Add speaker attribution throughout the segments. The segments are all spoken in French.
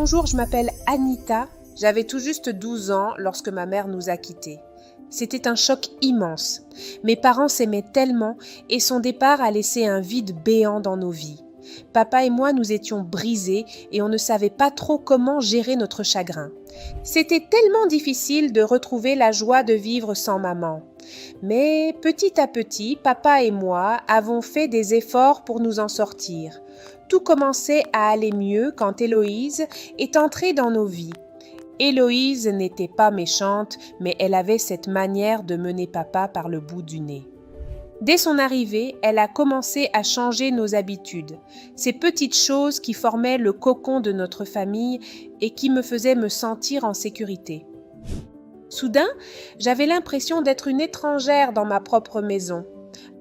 Speaker 1: Bonjour, je m'appelle Anita. J'avais tout juste 12 ans lorsque ma mère nous a quittés. C'était un choc immense. Mes parents s'aimaient tellement et son départ a laissé un vide béant dans nos vies. Papa et moi nous étions brisés et on ne savait pas trop comment gérer notre chagrin. C'était tellement difficile de retrouver la joie de vivre sans maman. Mais petit à petit, papa et moi avons fait des efforts pour nous en sortir. Tout commençait à aller mieux quand Héloïse est entrée dans nos vies. Héloïse n'était pas méchante, mais elle avait cette manière de mener papa par le bout du nez. Dès son arrivée, elle a commencé à changer nos habitudes, ces petites choses qui formaient le cocon de notre famille et qui me faisaient me sentir en sécurité. Soudain, j'avais l'impression d'être une étrangère dans ma propre maison.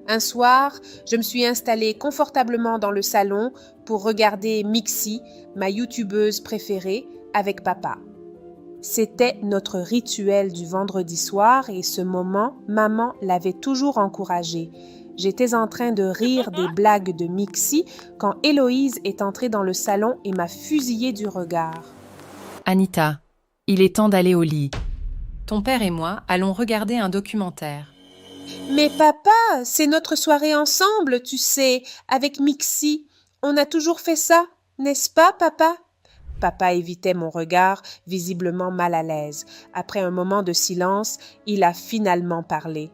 Speaker 1: Un soir, je me suis installée confortablement dans le salon pour regarder Mixi, ma youtubeuse préférée, avec papa. C'était notre rituel du vendredi soir et ce moment, maman l'avait toujours encouragé. J'étais en train de rire des blagues de Mixi quand Héloïse est entrée dans le salon et m'a fusillé du regard.
Speaker 2: Anita, il est temps d'aller au lit. Ton père et moi allons regarder un documentaire.
Speaker 1: Mais papa, c'est notre soirée ensemble, tu sais, avec Mixi. On a toujours fait ça, n'est-ce pas, papa ? Papa évitait mon regard, visiblement mal à l'aise. Après un moment de silence, il a finalement parlé.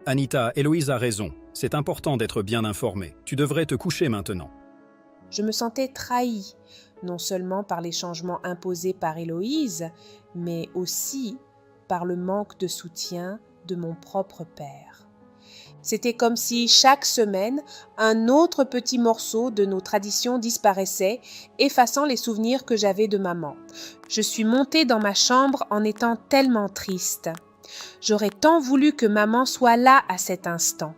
Speaker 3: Anita, Héloïse a raison. C'est important d'être bien informée. Tu devrais te coucher maintenant.
Speaker 1: Je me sentais trahie, non seulement par les changements imposés par Héloïse, mais aussi par le manque de soutien de mon propre père. C'était comme si chaque semaine, un autre petit morceau de nos traditions disparaissait, effaçant les souvenirs que j'avais de maman. Je suis montée dans ma chambre en étant tellement triste. J'aurais tant voulu que maman soit là à cet instant.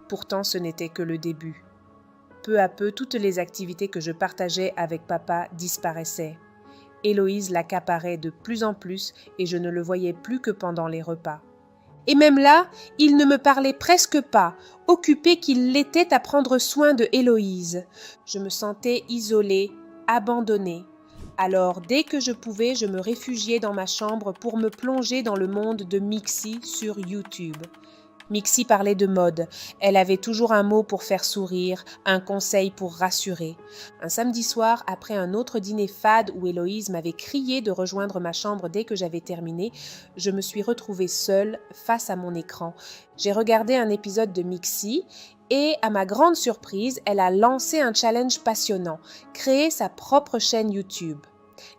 Speaker 1: Pourtant, ce n'était que le début. Peu à peu, toutes les activités que je partageais avec papa disparaissaient. Héloïse l'accaparait de plus en plus et je ne le voyais plus que pendant les repas. Et même là, il ne me parlait presque pas, occupé qu'il l'était à prendre soin de Héloïse. Je me sentais isolée, abandonnée. Alors, dès que je pouvais, je me réfugiais dans ma chambre pour me plonger dans le monde de Mixi sur YouTube. Mixi parlait de mode. Elle avait toujours un mot pour faire sourire, un conseil pour rassurer. Un samedi soir, après un autre dîner fade où Héloïse m'avait crié de rejoindre ma chambre dès que j'avais terminé, je me suis retrouvée seule face à mon écran. J'ai regardé un épisode de Mixi et, à ma grande surprise, elle a lancé un challenge passionnant, créer sa propre chaîne YouTube.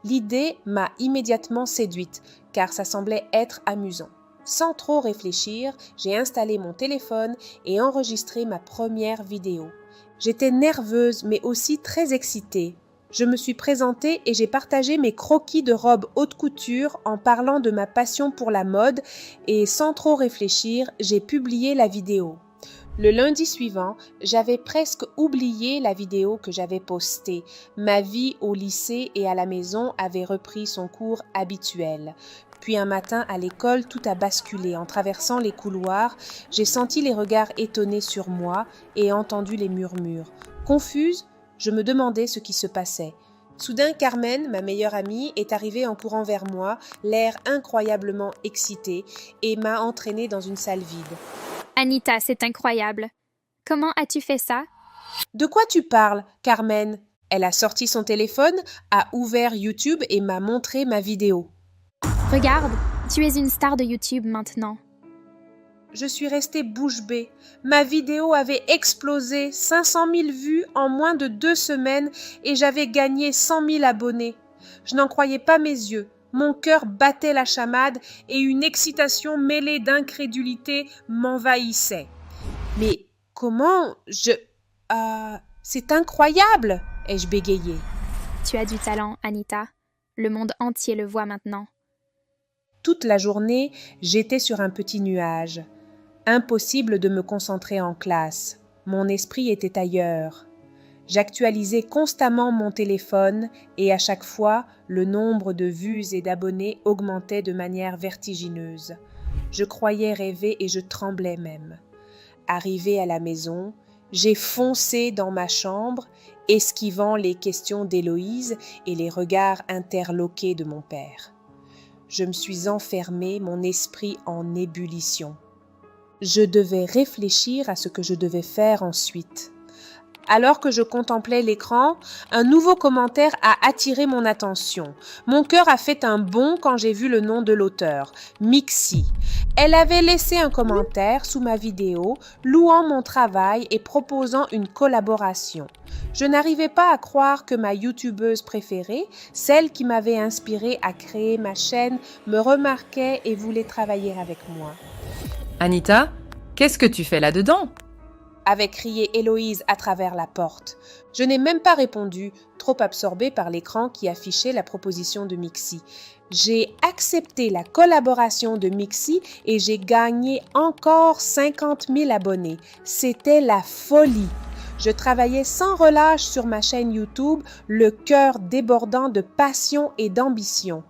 Speaker 1: L'idée m'a immédiatement séduite, car ça semblait être amusant. Sans trop réfléchir, j'ai installé mon téléphone et enregistré ma première vidéo. J'étais nerveuse mais aussi très excitée. Je me suis présentée et j'ai partagé mes croquis de robes haute couture en parlant de ma passion pour la mode et sans trop réfléchir, j'ai publié la vidéo. Le lundi suivant, j'avais presque oublié la vidéo que j'avais postée. Ma vie au lycée et à la maison avait repris son cours habituel. Puis un matin, à l'école, tout a basculé. En traversant les couloirs, j'ai senti les regards étonnés sur moi et entendu les murmures. Confuse, je me demandais ce qui se passait. Soudain, Carmen, ma meilleure amie, est arrivée en courant vers moi, l'air incroyablement excité, et m'a entraînée dans une salle vide.
Speaker 4: Anita, c'est incroyable. Comment as-tu fait ça?
Speaker 1: De quoi tu parles, Carmen? Elle a sorti son téléphone, a ouvert YouTube et m'a montré ma vidéo.
Speaker 4: Regarde, tu es une star de YouTube maintenant.
Speaker 1: Je suis restée bouche bée. Ma vidéo avait explosé, 500 000 vues en moins de 2 semaines et j'avais gagné 100 000 abonnés. Je n'en croyais pas mes yeux. Mon cœur battait la chamade et une excitation mêlée d'incrédulité m'envahissait. Mais comment c'est incroyable, ai-je bégayé.
Speaker 4: Tu as du talent, Anita. Le monde entier le voit maintenant.
Speaker 1: Toute la journée, j'étais sur un petit nuage. Impossible de me concentrer en classe. Mon esprit était ailleurs. J'actualisais constamment mon téléphone et à chaque fois, le nombre de vues et d'abonnés augmentait de manière vertigineuse. Je croyais rêver et je tremblais même. Arrivée à la maison, j'ai foncé dans ma chambre esquivant les questions d'Héloïse et les regards interloqués de mon père. Je me suis enfermée, mon esprit en ébullition. Je devais réfléchir à ce que je devais faire ensuite. Alors que je contemplais l'écran, un nouveau commentaire a attiré mon attention. Mon cœur a fait un bond quand j'ai vu le nom de l'auteur, Mixi. Elle avait laissé un commentaire sous ma vidéo, louant mon travail et proposant une collaboration. Je n'arrivais pas à croire que ma youtubeuse préférée, celle qui m'avait inspirée à créer ma chaîne, me remarquait et voulait travailler avec moi.
Speaker 2: Anita, qu'est-ce que tu fais là-dedans ?
Speaker 1: Avait crié Héloïse à travers la porte. Je n'ai même pas répondu, trop absorbée par l'écran qui affichait la proposition de Mixi. J'ai accepté la collaboration de Mixi et j'ai gagné encore 50 000 abonnés. C'était la folie. Je travaillais sans relâche sur ma chaîne YouTube, le cœur débordant de passion et d'ambition.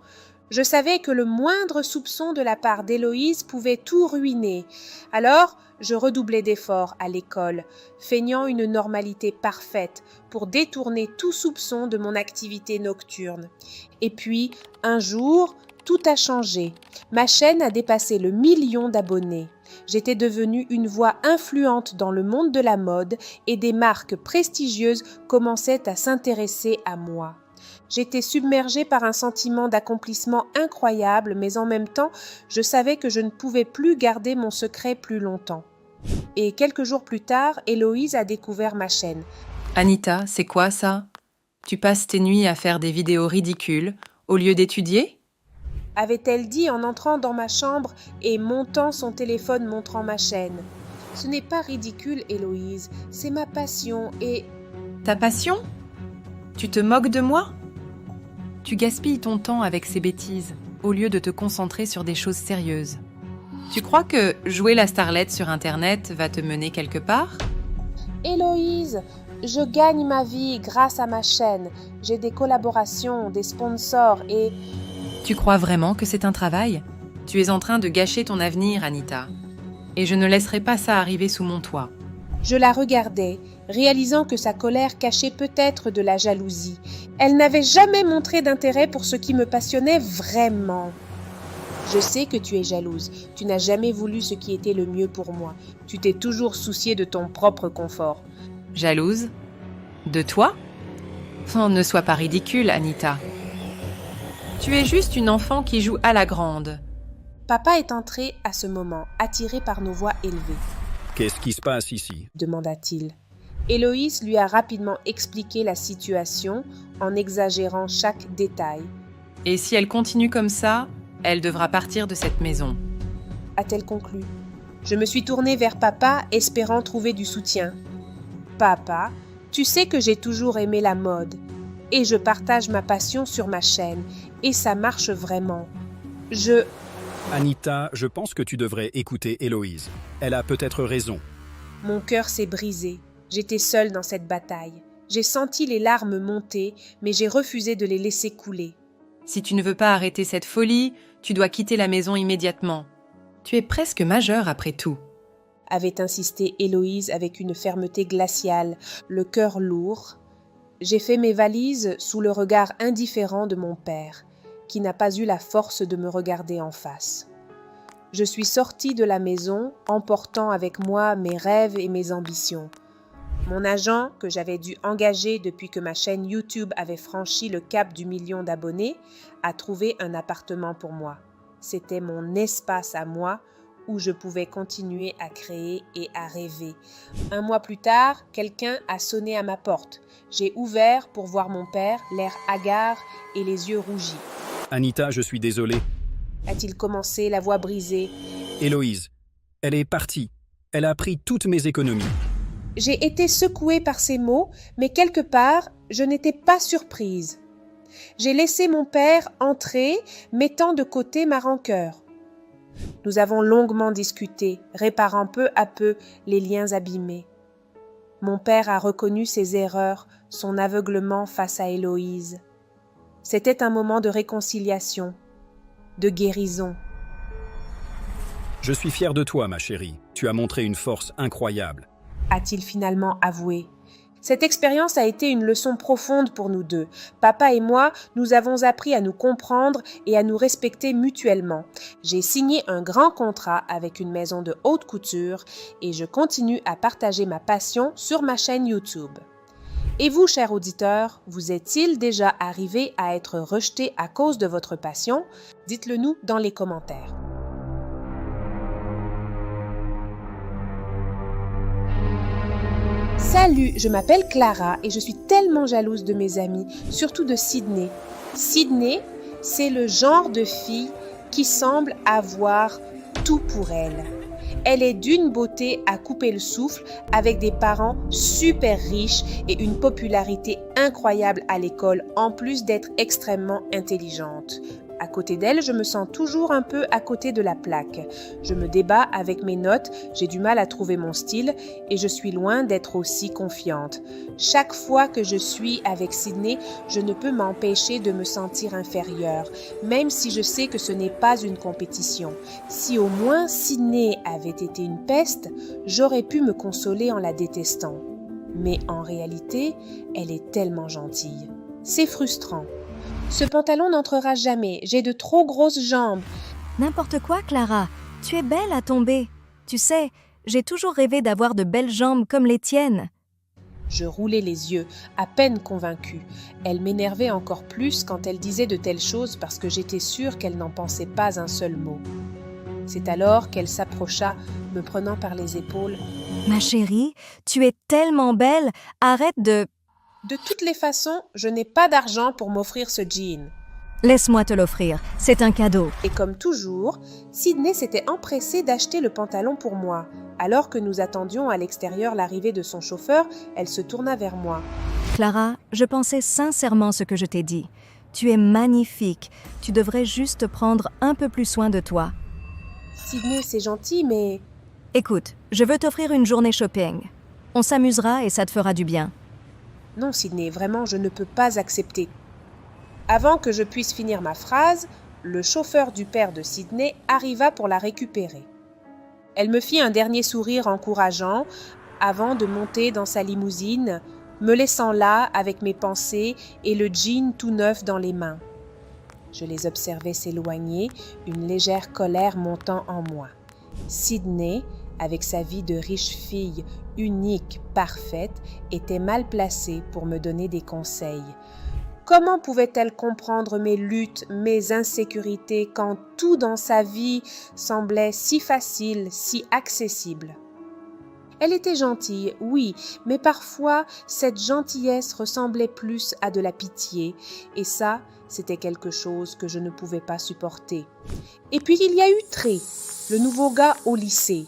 Speaker 1: Je savais que le moindre soupçon de la part d'Héloïse pouvait tout ruiner. Alors, je redoublais d'efforts à l'école, feignant une normalité parfaite pour détourner tout soupçon de mon activité nocturne. Et puis, un jour, tout a changé. Ma chaîne a dépassé le 1 million d'abonnés. J'étais devenue une voix influente dans le monde de la mode et des marques prestigieuses commençaient à s'intéresser à moi. J'étais submergée par un sentiment d'accomplissement incroyable, mais en même temps, je savais que je ne pouvais plus garder mon secret plus longtemps. Et quelques jours plus tard, Héloïse a découvert ma chaîne.
Speaker 2: Anita, c'est quoi ça ? Tu passes tes nuits à faire des vidéos ridicules au lieu d'étudier ?
Speaker 1: Avait-elle dit en entrant dans ma chambre et montant son téléphone montrant ma chaîne. Ce n'est pas ridicule, Héloïse, c'est ma passion et...
Speaker 2: Ta passion ? Tu te moques de moi ? Tu gaspilles ton temps avec ces bêtises, au lieu de te concentrer sur des choses sérieuses. Tu crois que jouer la starlette sur Internet va te mener quelque part ?
Speaker 1: Héloïse, je gagne ma vie grâce à ma chaîne. J'ai des collaborations, des sponsors et...
Speaker 2: Tu crois vraiment que c'est un travail ? Tu es en train de gâcher ton avenir, Anita. Et je ne laisserai pas ça arriver sous mon toit.
Speaker 1: Je la regardais, réalisant que sa colère cachait peut-être de la jalousie. Elle n'avait jamais montré d'intérêt pour ce qui me passionnait vraiment. Je sais que tu es jalouse. Tu n'as jamais voulu ce qui était le mieux pour moi. Tu t'es toujours souciée de ton propre confort.
Speaker 2: Jalouse ? De toi ? Oh, ne sois pas ridicule, Anita. Tu es juste une enfant qui joue à la grande.
Speaker 1: Papa est entré à ce moment, attiré par nos voix élevées.
Speaker 3: « Qu'est-ce qui se passe ici ?»
Speaker 1: demanda-t-il. Héloïse lui a rapidement expliqué la situation en exagérant chaque détail.
Speaker 2: Et si elle continue comme ça, elle devra partir de cette maison.
Speaker 1: A-t-elle conclu. Je me suis tournée vers papa, espérant trouver du soutien. Papa, tu sais que j'ai toujours aimé la mode. Et je partage ma passion sur ma chaîne. Et ça marche vraiment.
Speaker 3: Anita, je pense que tu devrais écouter Héloïse. Elle a peut-être raison.
Speaker 1: Mon cœur s'est brisé. J'étais seule dans cette bataille. J'ai senti les larmes monter, mais j'ai refusé de les laisser couler.
Speaker 2: Si tu ne veux pas arrêter cette folie, tu dois quitter la maison immédiatement. Tu es presque majeure après tout.
Speaker 1: Avait insisté Héloïse avec une fermeté glaciale, le cœur lourd. J'ai fait mes valises sous le regard indifférent de mon père, qui n'a pas eu la force de me regarder en face. Je suis sortie de la maison, emportant avec moi mes rêves et mes ambitions. Mon agent, que j'avais dû engager depuis que ma chaîne YouTube avait franchi le cap du 1 million d'abonnés, a trouvé un appartement pour moi. C'était mon espace à moi, où je pouvais continuer à créer et à rêver. 1 mois plus tard, quelqu'un a sonné à ma porte. J'ai ouvert pour voir mon père, l'air hagard et les yeux rougis.
Speaker 3: « Anita, je suis désolé. »
Speaker 1: a-t-il commencé, la voix brisée.
Speaker 3: « Héloïse, elle est partie. Elle a pris toutes mes économies. »
Speaker 1: J'ai été secouée par ces mots, mais quelque part, je n'étais pas surprise. J'ai laissé mon père entrer, mettant de côté ma rancœur. Nous avons longuement discuté, réparant peu à peu les liens abîmés. Mon père a reconnu ses erreurs, son aveuglement face à Héloïse. C'était un moment de réconciliation, de guérison.
Speaker 3: « Je suis fier de toi, ma chérie. Tu as montré une force incroyable. »
Speaker 1: A-t-il finalement avoué. Cette expérience a été une leçon profonde pour nous deux. Papa et moi, nous avons appris à nous comprendre et à nous respecter mutuellement. J'ai signé un grand contrat avec une maison de haute couture et je continue à partager ma passion sur ma chaîne YouTube. Et vous, chers auditeurs, vous est-il déjà arrivé à être rejeté à cause de votre passion? Dites-le nous dans les commentaires. Salut, je m'appelle Clara et je suis tellement jalouse de mes amis, surtout de Sydney. Sydney, c'est le genre de fille qui semble avoir tout pour elle. Elle est d'une beauté à couper le souffle, avec des parents super riches et une popularité incroyable à l'école, en plus d'être extrêmement intelligente. À côté d'elle, je me sens toujours un peu à côté de la plaque. Je me débats avec mes notes, j'ai du mal à trouver mon style et je suis loin d'être aussi confiante. Chaque fois que je suis avec Sydney, je ne peux m'empêcher de me sentir inférieure, même si je sais que ce n'est pas une compétition. Si au moins Sydney avait été une peste, j'aurais pu me consoler en la détestant. Mais en réalité, elle est tellement gentille. C'est frustrant. Ce pantalon n'entrera jamais, j'ai de trop grosses jambes.
Speaker 5: N'importe quoi, Clara. Tu es belle à tomber. Tu sais, j'ai toujours rêvé d'avoir de belles jambes comme les tiennes.
Speaker 1: Je roulais les yeux, à peine convaincue. Elle m'énervait encore plus quand elle disait de telles choses parce que j'étais sûre qu'elle n'en pensait pas un seul mot. C'est alors qu'elle s'approcha, me prenant par les épaules.
Speaker 5: Ma chérie, tu es tellement belle. Arrête de...
Speaker 1: De toutes les façons, je n'ai pas d'argent pour m'offrir ce jean.
Speaker 5: Laisse-moi te l'offrir. C'est un cadeau.
Speaker 1: Et comme toujours, Sydney s'était empressée d'acheter le pantalon pour moi. Alors que nous attendions à l'extérieur l'arrivée de son chauffeur, elle se tourna vers moi.
Speaker 5: Clara, je pensais sincèrement ce que je t'ai dit. Tu es magnifique. Tu devrais juste prendre un peu plus soin de toi.
Speaker 1: Sydney, c'est gentil, mais...
Speaker 5: Écoute, je veux t'offrir une journée shopping. On s'amusera et ça te fera du bien.
Speaker 1: Non, Sydney, vraiment, je ne peux pas accepter. Avant que je puisse finir ma phrase, le chauffeur du père de Sydney arriva pour la récupérer. Elle me fit un dernier sourire encourageant avant de monter dans sa limousine, me laissant là avec mes pensées et le jean tout neuf dans les mains. Je les observais s'éloigner, une légère colère montant en moi. Sydney, avec sa vie de riche fille, unique, parfaite, était mal placée pour me donner des conseils. Comment pouvait-elle comprendre mes luttes, mes insécurités, quand tout dans sa vie semblait si facile, si accessible? Elle était gentille, oui, mais parfois cette gentillesse ressemblait plus à de la pitié, et ça, c'était quelque chose que je ne pouvais pas supporter. Et puis il y a eu Trey, le nouveau gars au lycée.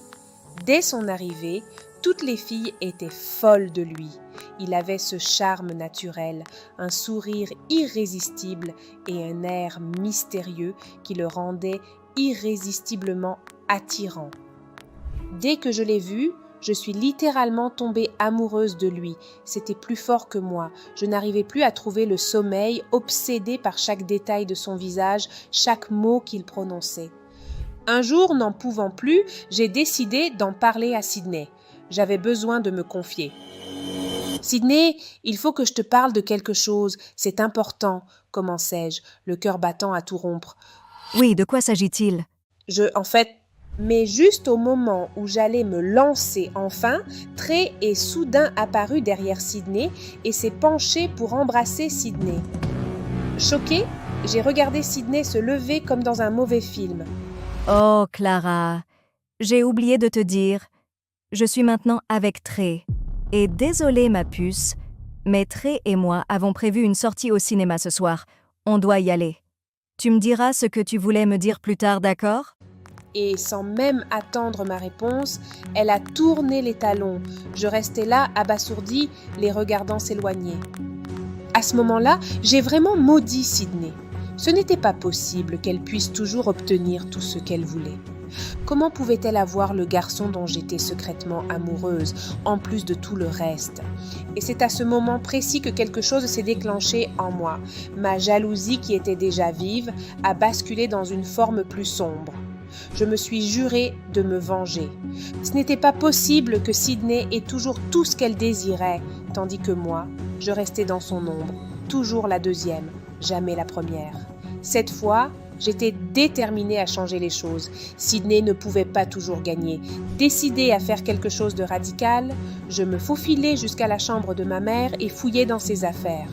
Speaker 1: Dès son arrivée, toutes les filles étaient folles de lui. Il avait ce charme naturel, un sourire irrésistible et un air mystérieux qui le rendait irrésistiblement attirant. Dès que je l'ai vu, je suis littéralement tombée amoureuse de lui. C'était plus fort que moi. Je n'arrivais plus à trouver le sommeil, obsédée par chaque détail de son visage, chaque mot qu'il prononçait. Un jour, n'en pouvant plus, j'ai décidé d'en parler à Sydney. J'avais besoin de me confier. « Sydney, il faut que je te parle de quelque chose. C'est important, commençai-je, le cœur battant à tout rompre. »«
Speaker 5: Oui, de quoi s'agit-il » ?»«
Speaker 1: Mais juste au moment où j'allais me lancer enfin, Trey est soudain apparu derrière Sydney et s'est penché pour embrasser Sydney. Choquée, j'ai regardé Sydney se lever comme dans un mauvais film.
Speaker 5: Oh, Clara, j'ai oublié de te dire, je suis maintenant avec Trey. Et désolée, ma puce, mais Trey et moi avons prévu une sortie au cinéma ce soir. On doit y aller. Tu me diras ce que tu voulais me dire plus tard, d'accord ?
Speaker 1: Et sans même attendre ma réponse, elle a tourné les talons. Je restais là, abasourdie, les regardant s'éloigner. À ce moment-là, j'ai vraiment maudit Sydney. Ce n'était pas possible qu'elle puisse toujours obtenir tout ce qu'elle voulait. Comment pouvait-elle avoir le garçon dont j'étais secrètement amoureuse, en plus de tout le reste? Et c'est à ce moment précis que quelque chose s'est déclenché en moi. Ma jalousie, qui était déjà vive, a basculé dans une forme plus sombre. Je me suis juré de me venger. Ce n'était pas possible que Sydney ait toujours tout ce qu'elle désirait, tandis que moi, je restais dans son ombre, toujours la deuxième, jamais la première. Cette fois, j'étais déterminée à changer les choses. Sydney ne pouvait pas toujours gagner. Décidée à faire quelque chose de radical, je me faufilai jusqu'à la chambre de ma mère et fouillai dans ses affaires.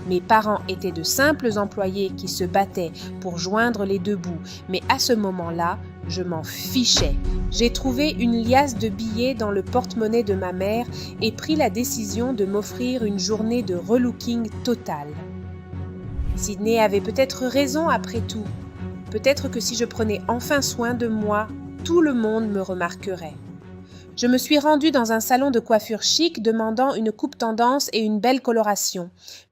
Speaker 1: Mes parents étaient de simples employés qui se battaient pour joindre les deux bouts, mais à ce moment-là, je m'en fichais. J'ai trouvé une liasse de billets dans le porte-monnaie de ma mère et pris la décision de m'offrir une journée de relooking total. Sydney avait peut-être raison après tout. Peut-être que si je prenais enfin soin de moi, tout le monde me remarquerait. Je me suis rendue dans un salon de coiffure chic demandant une coupe tendance et une belle coloration.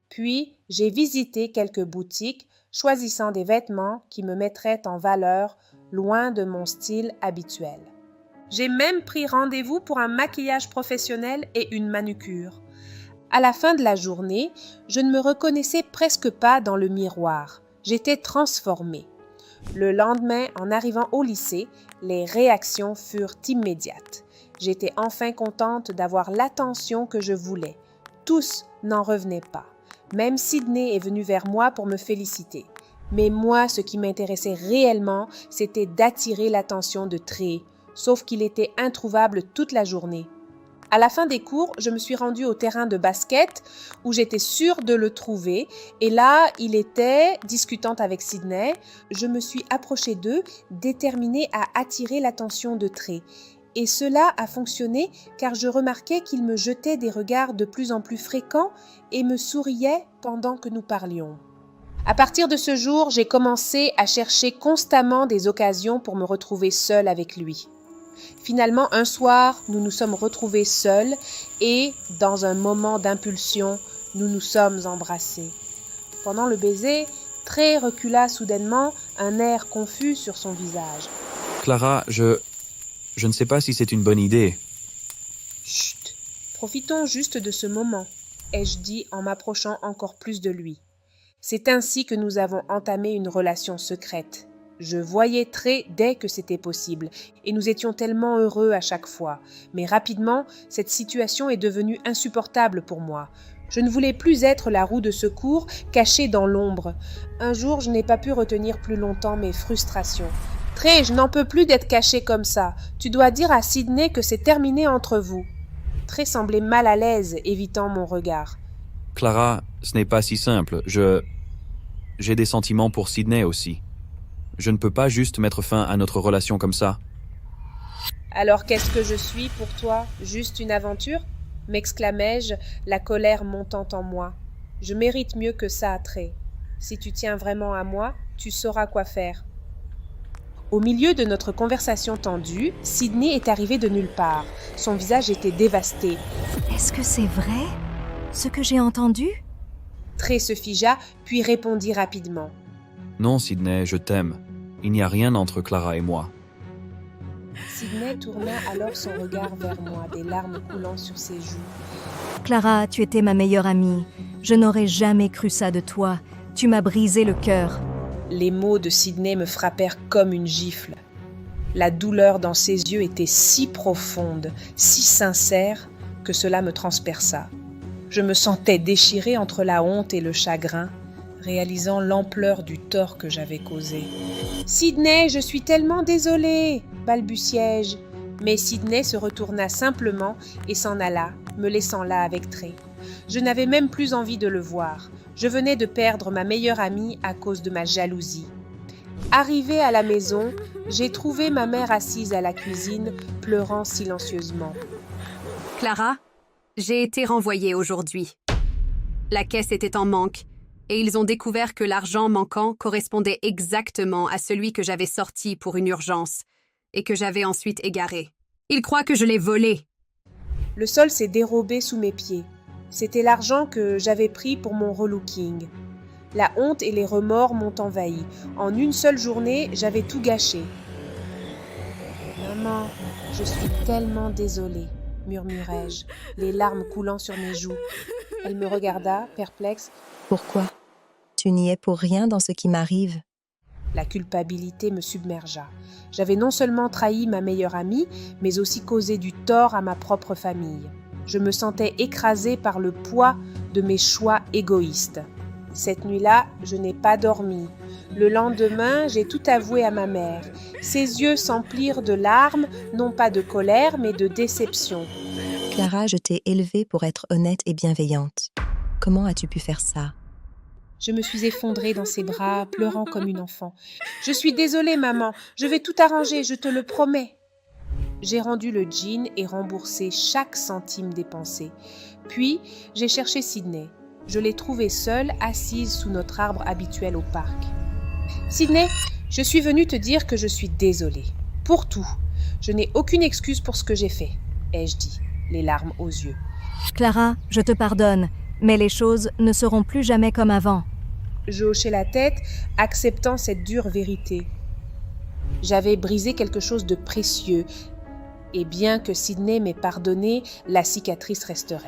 Speaker 1: Puis, j'ai visité quelques boutiques, choisissant des vêtements qui me mettraient en valeur, loin de mon style habituel. J'ai même pris rendez-vous pour un maquillage professionnel et une manucure. À la fin de la journée, je ne me reconnaissais presque pas dans le miroir. J'étais transformée. Le lendemain, en arrivant au lycée, les réactions furent immédiates. J'étais enfin contente d'avoir l'attention que je voulais. Tous n'en revenaient pas. Même Sydney est venue vers moi pour me féliciter. Mais moi, ce qui m'intéressait réellement, c'était d'attirer l'attention de Trey, sauf qu'il était introuvable toute la journée. À la fin des cours, je me suis rendue au terrain de basket où j'étais sûre de le trouver. Et là, il était, discutant avec Sydney. Je me suis approchée d'eux, déterminée à attirer l'attention de Trey. Et cela a fonctionné car je remarquais qu'il me jetait des regards de plus en plus fréquents et me souriait pendant que nous parlions. À partir de ce jour, j'ai commencé à chercher constamment des occasions pour me retrouver seule avec lui. Finalement, un soir, nous nous sommes retrouvés seuls et, dans un moment d'impulsion, nous nous sommes embrassés. Pendant le baiser, Trey recula soudainement, un air confus sur son visage.
Speaker 6: Clara, je ne sais pas si c'est une bonne idée.
Speaker 1: Chut, profitons juste de ce moment, ai-je dit en m'approchant encore plus de lui. C'est ainsi que nous avons entamé une relation secrète. Je voyais Trey dès que c'était possible, et nous étions tellement heureux à chaque fois. Mais rapidement, cette situation est devenue insupportable pour moi. Je ne voulais plus être la roue de secours cachée dans l'ombre. Un jour, je n'ai pas pu retenir plus longtemps mes frustrations. « Trey, je n'en peux plus d'être caché comme ça. Tu dois dire à Sydney que c'est terminé entre vous. » Trey semblait mal à l'aise, évitant mon regard.
Speaker 6: « Clara, ce n'est pas si simple. J'ai des sentiments pour Sydney aussi. Je ne peux pas juste mettre fin à notre relation comme ça. »
Speaker 1: « Alors qu'est-ce que je suis pour toi? Juste une aventure ?» m'exclamai-je, la colère montant en moi. « Je mérite mieux que ça, Trey. Si tu tiens vraiment à moi, tu sauras quoi faire. » Au milieu de notre conversation tendue, Sydney est arrivé de nulle part. Son visage était dévasté.
Speaker 5: « Est-ce que c'est vrai, ce que j'ai entendu ?»
Speaker 1: Trey se figea, puis répondit rapidement.
Speaker 6: « Non, Sydney, je t'aime. Il n'y a rien entre Clara et moi. »
Speaker 1: Sydney tourna alors son regard vers moi, des larmes coulant sur ses joues.
Speaker 5: « Clara, tu étais ma meilleure amie. Je n'aurais jamais cru ça de toi. Tu m'as brisé le cœur. »
Speaker 1: Les mots de Sydney me frappèrent comme une gifle. La douleur dans ses yeux était si profonde, si sincère, que cela me transperça. Je me sentais déchirée entre la honte et le chagrin, réalisant l'ampleur du tort que j'avais causé. « Sydney, je suis tellement désolée !» balbutiai-je. Mais Sydney se retourna simplement et s'en alla, me laissant là avec Trey. Je n'avais même plus envie de le voir. Je venais de perdre ma meilleure amie à cause de ma jalousie. Arrivée à la maison, j'ai trouvé ma mère assise à la cuisine, pleurant silencieusement.
Speaker 7: « Clara, j'ai été renvoyée aujourd'hui. La caisse était en manque et ils ont découvert que l'argent manquant correspondait exactement à celui que j'avais sorti pour une urgence et que j'avais ensuite égaré. Ils croient que je l'ai volé. »
Speaker 1: Le sol s'est dérobé sous mes pieds. C'était l'argent que j'avais pris pour mon relooking. La honte et les remords m'ont envahi. En une seule journée, j'avais tout gâché. « Maman, je suis tellement désolée, » murmurai-je, les larmes coulant sur mes joues. Elle me regarda, perplexe.
Speaker 8: « Pourquoi? Tu n'y es pour rien dans ce qui m'arrive. »
Speaker 1: La culpabilité me submergea. J'avais non seulement trahi ma meilleure amie, mais aussi causé du tort à ma propre famille. Je me sentais écrasée par le poids de mes choix égoïstes. Cette nuit-là, je n'ai pas dormi. Le lendemain, j'ai tout avoué à ma mère. Ses yeux s'emplirent de larmes, non pas de colère, mais de déception.
Speaker 8: Clara, je t'ai élevée pour être honnête et bienveillante. Comment as-tu pu faire ça?
Speaker 1: Je me suis effondrée dans ses bras, pleurant comme une enfant. « Je suis désolée, maman. Je vais tout arranger, je te le promets. » J'ai rendu le jean et remboursé chaque centime dépensé. Puis, j'ai cherché Sydney. Je l'ai trouvée seule, assise sous notre arbre habituel au parc. « Sydney, je suis venue te dire que je suis désolée. Pour tout. Je n'ai aucune excuse pour ce que j'ai fait, » ai-je dit, les larmes aux yeux.
Speaker 5: Clara, je te pardonne, mais les choses ne seront plus jamais comme avant.
Speaker 1: Je hochai la tête, acceptant cette dure vérité. J'avais brisé quelque chose de précieux, et bien que Sydney m'ait pardonné, la cicatrice resterait.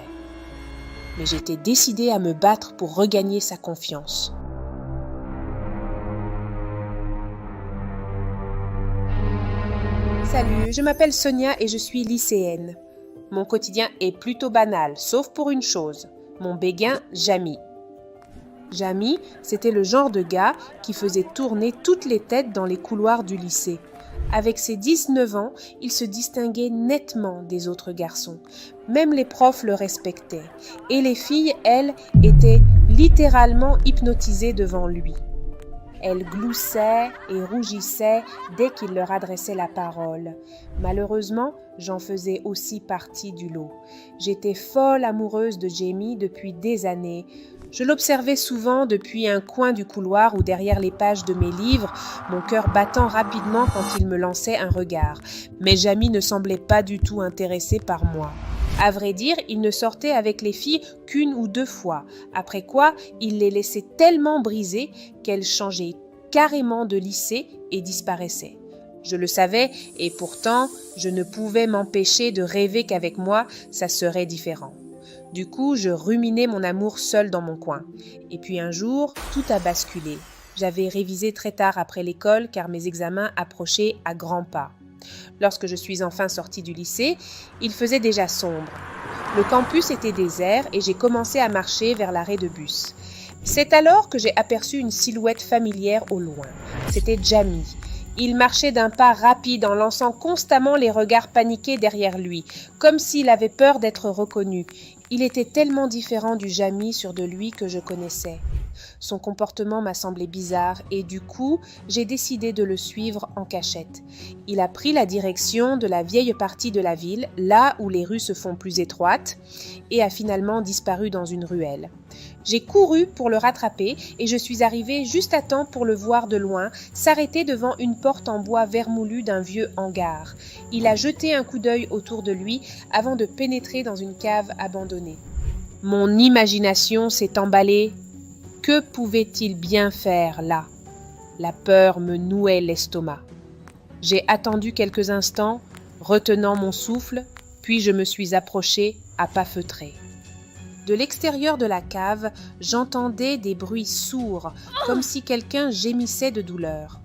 Speaker 1: Mais j'étais décidée à me battre pour regagner sa confiance. Salut, je m'appelle Sonia et je suis lycéenne. Mon quotidien est plutôt banal, sauf pour une chose, mon béguin Jamie. Jamie, c'était le genre de gars qui faisait tourner toutes les têtes dans les couloirs du lycée. Avec ses 19 ans, il se distinguait nettement des autres garçons. Même les profs le respectaient. Et les filles, elles, étaient littéralement hypnotisées devant lui. Elles gloussaient et rougissaient dès qu'il leur adressait la parole. Malheureusement, j'en faisais aussi partie du lot. J'étais folle amoureuse de Jamie depuis des années. Je l'observais souvent depuis un coin du couloir ou derrière les pages de mes livres, mon cœur battant rapidement quand il me lançait un regard. Mais Jamie ne semblait pas du tout intéressé par moi. À vrai dire, il ne sortait avec les filles qu'une ou deux fois, après quoi il les laissait tellement brisées qu'elles changeaient carrément de lycée et disparaissaient. Je le savais et pourtant, je ne pouvais m'empêcher de rêver qu'avec moi, ça serait différent. Du coup, je ruminais mon amour seul dans mon coin. Et puis un jour, tout a basculé. J'avais révisé très tard après l'école car mes examens approchaient à grands pas. Lorsque je suis enfin sortie du lycée, il faisait déjà sombre. Le campus était désert et j'ai commencé à marcher vers l'arrêt de bus. C'est alors que j'ai aperçu une silhouette familière au loin. C'était Jamie. Il marchait d'un pas rapide en lançant constamment les regards paniqués derrière lui, comme s'il avait peur d'être reconnu. Il était tellement différent du Jamie sûr de lui que je connaissais. Son comportement m'a semblé bizarre et du coup, j'ai décidé de le suivre en cachette. Il a pris la direction de la vieille partie de la ville, là où les rues se font plus étroites, et a finalement disparu dans une ruelle. J'ai couru pour le rattraper et je suis arrivée juste à temps pour le voir de loin, s'arrêter devant une porte en bois vermoulu d'un vieux hangar. Il a jeté un coup d'œil autour de lui avant de pénétrer dans une cave abandonnée. Mon imagination s'est emballée. Que pouvait-il bien faire là? La peur me nouait l'estomac. J'ai attendu quelques instants, retenant mon souffle, puis je me suis approchée à pas feutrés. De l'extérieur de la cave, j'entendais des bruits sourds, comme si quelqu'un gémissait de douleur.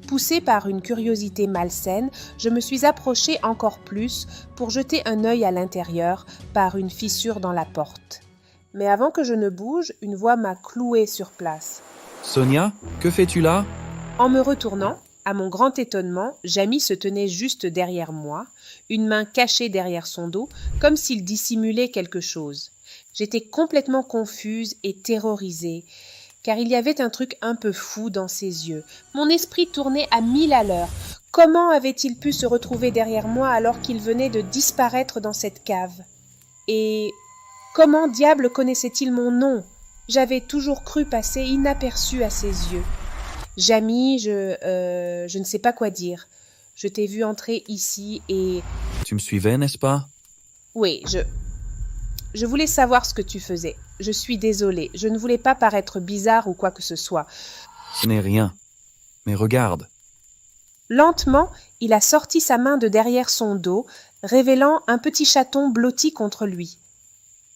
Speaker 1: Poussée par une curiosité malsaine, je me suis approchée encore plus pour jeter un œil à l'intérieur par une fissure dans la porte. Mais avant que je ne bouge, une voix m'a clouée sur place.
Speaker 6: « Sonia, que fais-tu là ?»
Speaker 1: En me retournant, à mon grand étonnement, Jamie se tenait juste derrière moi, une main cachée derrière son dos, comme s'il dissimulait quelque chose. J'étais complètement confuse et terrorisée, car il y avait un truc un peu fou dans ses yeux. Mon esprit tournait à 1000 à l'heure. Comment avait-il pu se retrouver derrière moi alors qu'il venait de disparaître dans cette cave? Et comment diable connaissait-il mon nom? J'avais toujours cru passer inaperçu à ses yeux. Jamie, je ne sais pas quoi dire. Je t'ai vu entrer ici et...
Speaker 6: Tu me suivais, n'est-ce pas?
Speaker 1: Oui, je voulais savoir ce que tu faisais. Je suis désolée. Je ne voulais pas paraître bizarre ou quoi que ce soit.
Speaker 6: Ce n'est rien. Mais regarde.
Speaker 1: Lentement, il a sorti sa main de derrière son dos, révélant un petit chaton blotti contre lui.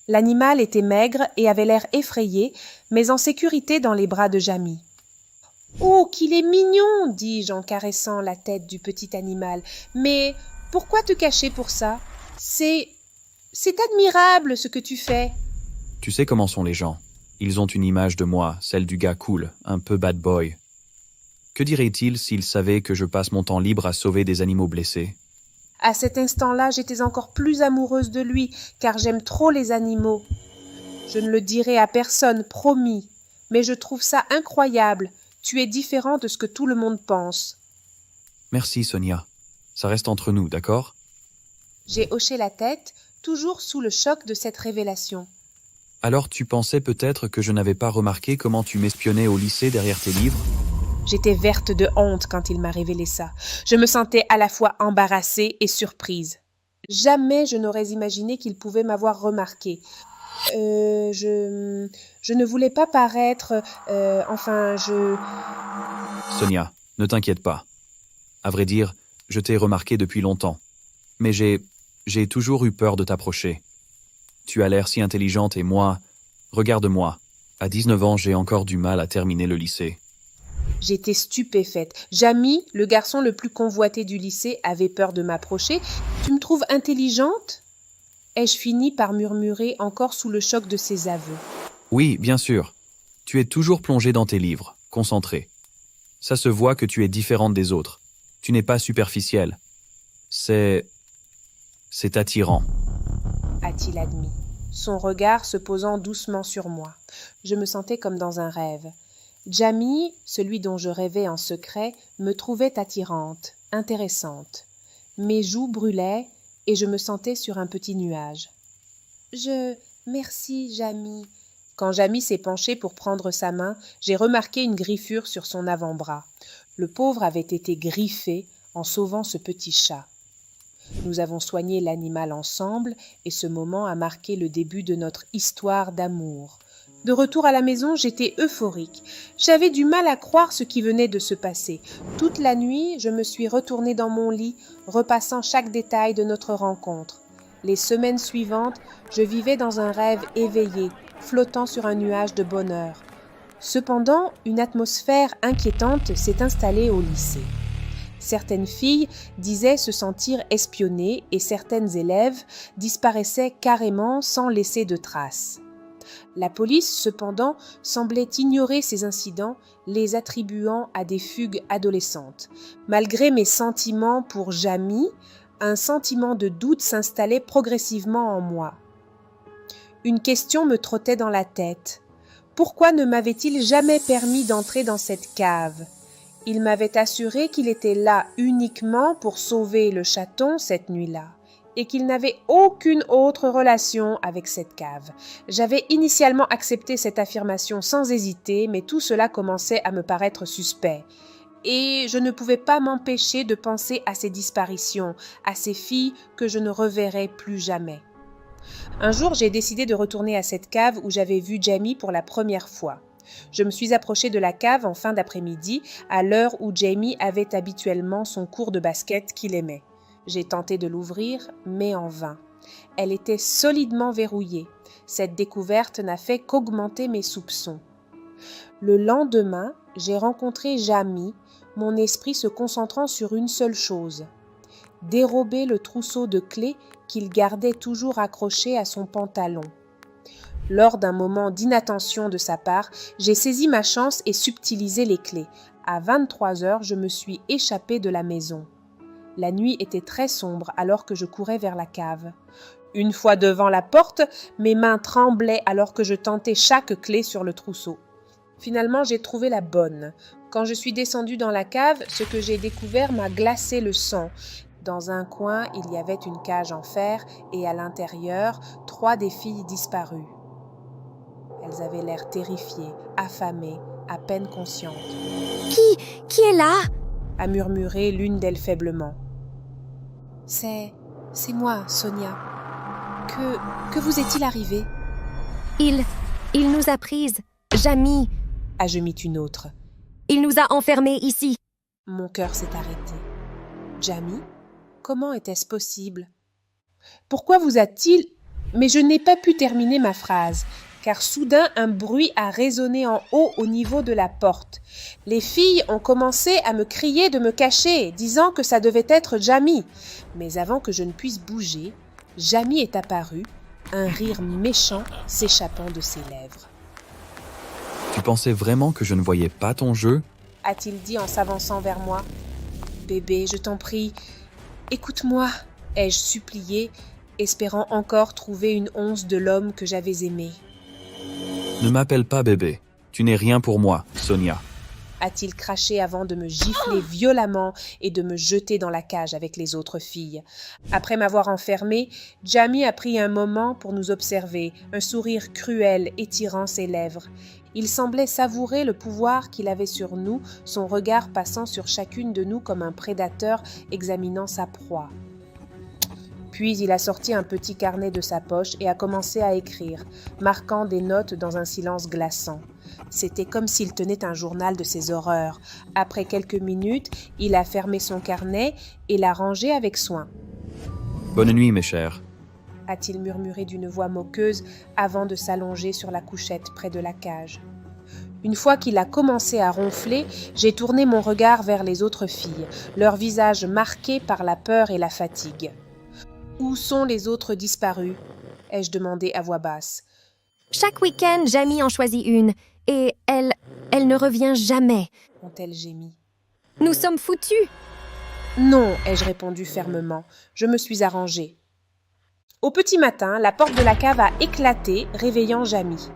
Speaker 1: L'animal était maigre et avait l'air effrayé, mais en sécurité dans les bras de Jamie. « Oh, qu'il est mignon !» dis-je en caressant la tête du petit animal. « Mais pourquoi te cacher pour ça ? C'est admirable ce que tu fais. »
Speaker 6: Tu sais comment sont les gens. Ils ont une image de moi, celle du gars cool, un peu bad boy. Que dirait-il s'il savait que je passe mon temps libre à sauver des animaux blessés ?
Speaker 1: À cet instant-là, j'étais encore plus amoureuse de lui, car j'aime trop les animaux. Je ne le dirai à personne, promis, mais je trouve ça incroyable. Tu es différent de ce que tout le monde pense.
Speaker 6: Merci, Sonia. Ça reste entre nous, d'accord ?
Speaker 1: J'ai hoché la tête, toujours sous le choc de cette révélation.
Speaker 6: Alors tu pensais peut-être que je n'avais pas remarqué comment tu m'espionnais au lycée derrière tes livres ?
Speaker 1: J'étais verte de honte quand il m'a révélé ça. Je me sentais à la fois embarrassée et surprise. Jamais je n'aurais imaginé qu'il pouvait m'avoir remarqué. Je ne voulais pas paraître...
Speaker 6: Sonia, ne t'inquiète pas. À vrai dire, je t'ai remarqué depuis longtemps. Mais j'ai toujours eu peur de t'approcher. Tu as l'air si intelligente et moi... Regarde-moi. À 19 ans, j'ai encore du mal à terminer le lycée.
Speaker 1: J'étais stupéfaite. Jamie, le garçon le plus convoité du lycée, avait peur de m'approcher. « Tu me trouves intelligente ?» ai-je fini par murmurer encore sous le choc de ses aveux.
Speaker 6: Oui, bien sûr. Tu es toujours plongée dans tes livres, concentrée. Ça se voit que tu es différente des autres. Tu n'es pas superficielle. C'est attirant.
Speaker 1: A-t-il admis, son regard se posant doucement sur moi. Je me sentais comme dans un rêve. Jamie, celui dont je rêvais en secret, me trouvait attirante, intéressante. Mes joues brûlaient et je me sentais sur un petit nuage. Merci, Jamie. Quand Jamie s'est penché pour prendre sa main, j'ai remarqué une griffure sur son avant-bras. Le pauvre avait été griffé en sauvant ce petit chat. Nous avons soigné l'animal ensemble et ce moment a marqué le début de notre histoire d'amour. De retour à la maison, j'étais euphorique. J'avais du mal à croire ce qui venait de se passer. Toute la nuit, je me suis retournée dans mon lit, repassant chaque détail de notre rencontre. Les semaines suivantes, je vivais dans un rêve éveillé, flottant sur un nuage de bonheur. Cependant, une atmosphère inquiétante s'est installée au lycée. Certaines filles disaient se sentir espionnées et certaines élèves disparaissaient carrément sans laisser de traces. La police, cependant, semblait ignorer ces incidents, les attribuant à des fugues adolescentes. Malgré mes sentiments pour Jamie, un sentiment de doute s'installait progressivement en moi. Une question me trottait dans la tête. Pourquoi ne m'avait-il jamais permis d'entrer dans cette cave ? Il m'avait assuré qu'il était là uniquement pour sauver le chaton cette nuit-là, et qu'il n'avait aucune autre relation avec cette cave. J'avais initialement accepté cette affirmation sans hésiter, mais tout cela commençait à me paraître suspect. Et je ne pouvais pas m'empêcher de penser à ces disparitions, à ces filles que je ne reverrais plus jamais. Un jour, j'ai décidé de retourner à cette cave où j'avais vu Jamie pour la première fois. Je me suis approchée de la cave en fin d'après-midi, à l'heure où Jamie avait habituellement son cours de basket qu'il aimait. J'ai tenté de l'ouvrir, mais en vain. Elle était solidement verrouillée. Cette découverte n'a fait qu'augmenter mes soupçons. Le lendemain, j'ai rencontré Jamie, mon esprit se concentrant sur une seule chose: dérober le trousseau de clés qu'il gardait toujours accroché à son pantalon. Lors d'un moment d'inattention de sa part, j'ai saisi ma chance et subtilisé les clés. À 23 heures, je me suis échappée de la maison. La nuit était très sombre alors que je courais vers la cave. Une fois devant la porte, mes mains tremblaient alors que je tentais chaque clé sur le trousseau. Finalement, j'ai trouvé la bonne. Quand je suis descendue dans la cave, ce que j'ai découvert m'a glacé le sang. Dans un coin, il y avait une cage en fer et à l'intérieur, 3 des filles disparues. Elles avaient l'air terrifiées, affamées, à peine conscientes.
Speaker 9: « Qui est là ?»
Speaker 1: a murmuré l'une d'elles faiblement. « C'est moi, Sonia. Que vous est-il arrivé ?»
Speaker 9: Il nous a prises. Jamie.
Speaker 1: A gemit une autre.
Speaker 9: Il nous a enfermés ici.
Speaker 1: Mon cœur s'est arrêté. Jamie ? Comment était-ce possible ? Pourquoi vous a-t-il... Mais je n'ai pas pu terminer ma phrase. car soudain un bruit a résonné en haut au niveau de la porte. Les filles ont commencé à me crier de me cacher, disant que ça devait être Jamie. Mais avant que je ne puisse bouger, Jamie est apparu, un rire méchant s'échappant de ses lèvres.
Speaker 6: « Tu pensais vraiment que je ne voyais pas ton jeu ?»
Speaker 1: a-t-il dit en s'avançant vers moi. « Bébé, je t'en prie, écoute-moi » ai-je supplié, espérant encore trouver une once de l'homme que j'avais aimé.
Speaker 6: « Ne m'appelle pas bébé. Tu n'es rien pour moi, Sonia. »
Speaker 1: a-t-il craché avant de me gifler violemment et de me jeter dans la cage avec les autres filles. Après m'avoir enfermée, Jamie a pris un moment pour nous observer, un sourire cruel étirant ses lèvres. Il semblait savourer le pouvoir qu'il avait sur nous, son regard passant sur chacune de nous comme un prédateur examinant sa proie. Puis il a sorti un petit carnet de sa poche et a commencé à écrire, marquant des notes dans un silence glaçant. C'était comme s'il tenait un journal de ses horreurs. Après quelques minutes, il a fermé son carnet et l'a rangé avec soin.
Speaker 6: « Bonne nuit, mes chers. »
Speaker 1: a-t-il murmuré d'une voix moqueuse avant de s'allonger sur la couchette près de la cage. Une fois qu'il a commencé à ronfler, j'ai tourné mon regard vers les autres filles, leurs visages marqués par la peur et la fatigue. « Où sont les autres disparus ?» ai-je demandé à voix basse.
Speaker 9: Chaque week-end, Jamie en choisit une, et elle ne revient jamais,
Speaker 1: ont-elles gémi.
Speaker 9: Nous sommes foutus.
Speaker 1: Non, ai-je répondu fermement. Je me suis arrangée. Au petit matin, la porte de la cave a éclaté, réveillant Jamie.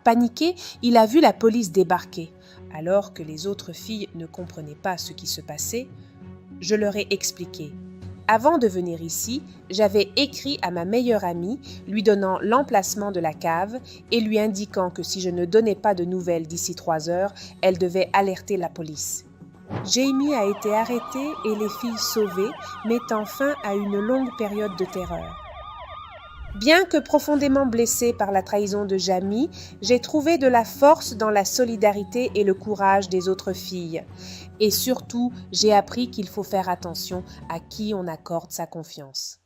Speaker 1: Paniqué, il a vu la police débarquer. Alors que les autres filles ne comprenaient pas ce qui se passait, je leur ai expliqué. Avant de venir ici, j'avais écrit à ma meilleure amie, lui donnant l'emplacement de la cave et lui indiquant que si je ne donnais pas de nouvelles d'ici 3 heures, elle devait alerter la police. Jamie a été arrêtée et les filles sauvées, mettant fin à une longue période de terreur. Bien que profondément blessée par la trahison de Jamie, j'ai trouvé de la force dans la solidarité et le courage des autres filles. Et surtout, j'ai appris qu'il faut faire attention à qui on accorde sa confiance.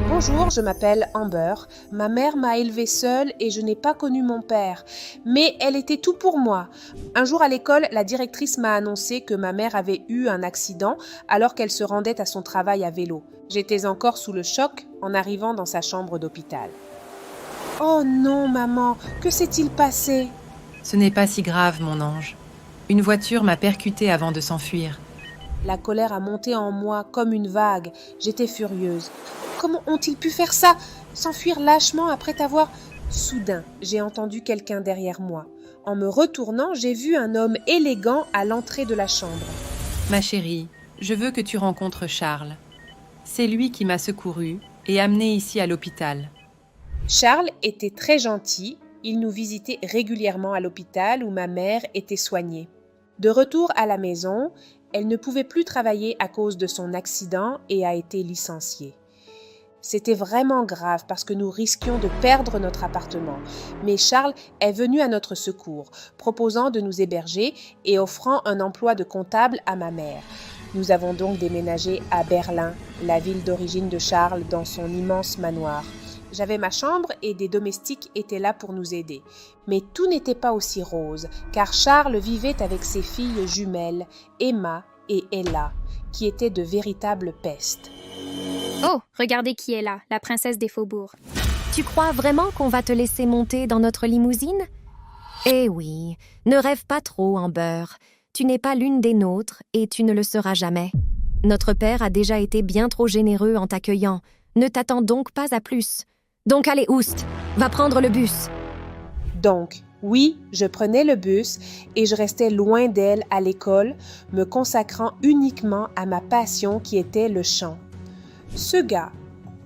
Speaker 1: Bonjour, je m'appelle Amber. Ma mère m'a élevée seule et je n'ai pas connu mon père. Mais elle était tout pour moi. Un jour à l'école, la directrice m'a annoncé que ma mère avait eu un accident alors qu'elle se rendait à son travail à vélo. J'étais encore sous le choc en arrivant dans sa chambre d'hôpital. « Oh non, maman, que s'est-il passé ?»
Speaker 2: Ce n'est pas si grave, mon ange. Une voiture m'a percutée avant de s'enfuir.
Speaker 1: La colère a monté en moi comme une vague. J'étais furieuse. Comment ont-ils pu faire ça? S'enfuir lâchement après t'avoir... Soudain, j'ai entendu quelqu'un derrière moi. En me retournant, j'ai vu un homme élégant à l'entrée de la chambre.
Speaker 2: Ma chérie, je veux que tu rencontres Charles. C'est lui qui m'a secourue et amenée ici à l'hôpital.
Speaker 1: Charles était très gentil. Il nous visitait régulièrement à l'hôpital où ma mère était soignée. De retour à la maison, elle ne pouvait plus travailler à cause de son accident et a été licenciée. C'était vraiment grave parce que nous risquions de perdre notre appartement. Mais Charles est venu à notre secours, proposant de nous héberger et offrant un emploi de comptable à ma mère. Nous avons donc déménagé à Berlin, la ville d'origine de Charles, dans son immense manoir. J'avais ma chambre et des domestiques étaient là pour nous aider. Mais tout n'était pas aussi rose, car Charles vivait avec ses filles jumelles, Emma et Ella, qui étaient de véritables pestes.
Speaker 4: Oh, regardez qui est là, la princesse des faubourgs.
Speaker 9: Tu crois vraiment qu'on va te laisser monter dans notre limousine? Eh oui, ne rêve pas trop, Amber. Tu n'es pas l'une des nôtres et tu ne le seras jamais. Notre père a déjà été bien trop généreux en t'accueillant. Ne t'attends donc pas à plus. Donc allez, oust, va prendre le bus.
Speaker 1: Donc, oui, je prenais le bus et je restais loin d'elle à l'école, me consacrant uniquement à ma passion qui était le chant. Ce gars,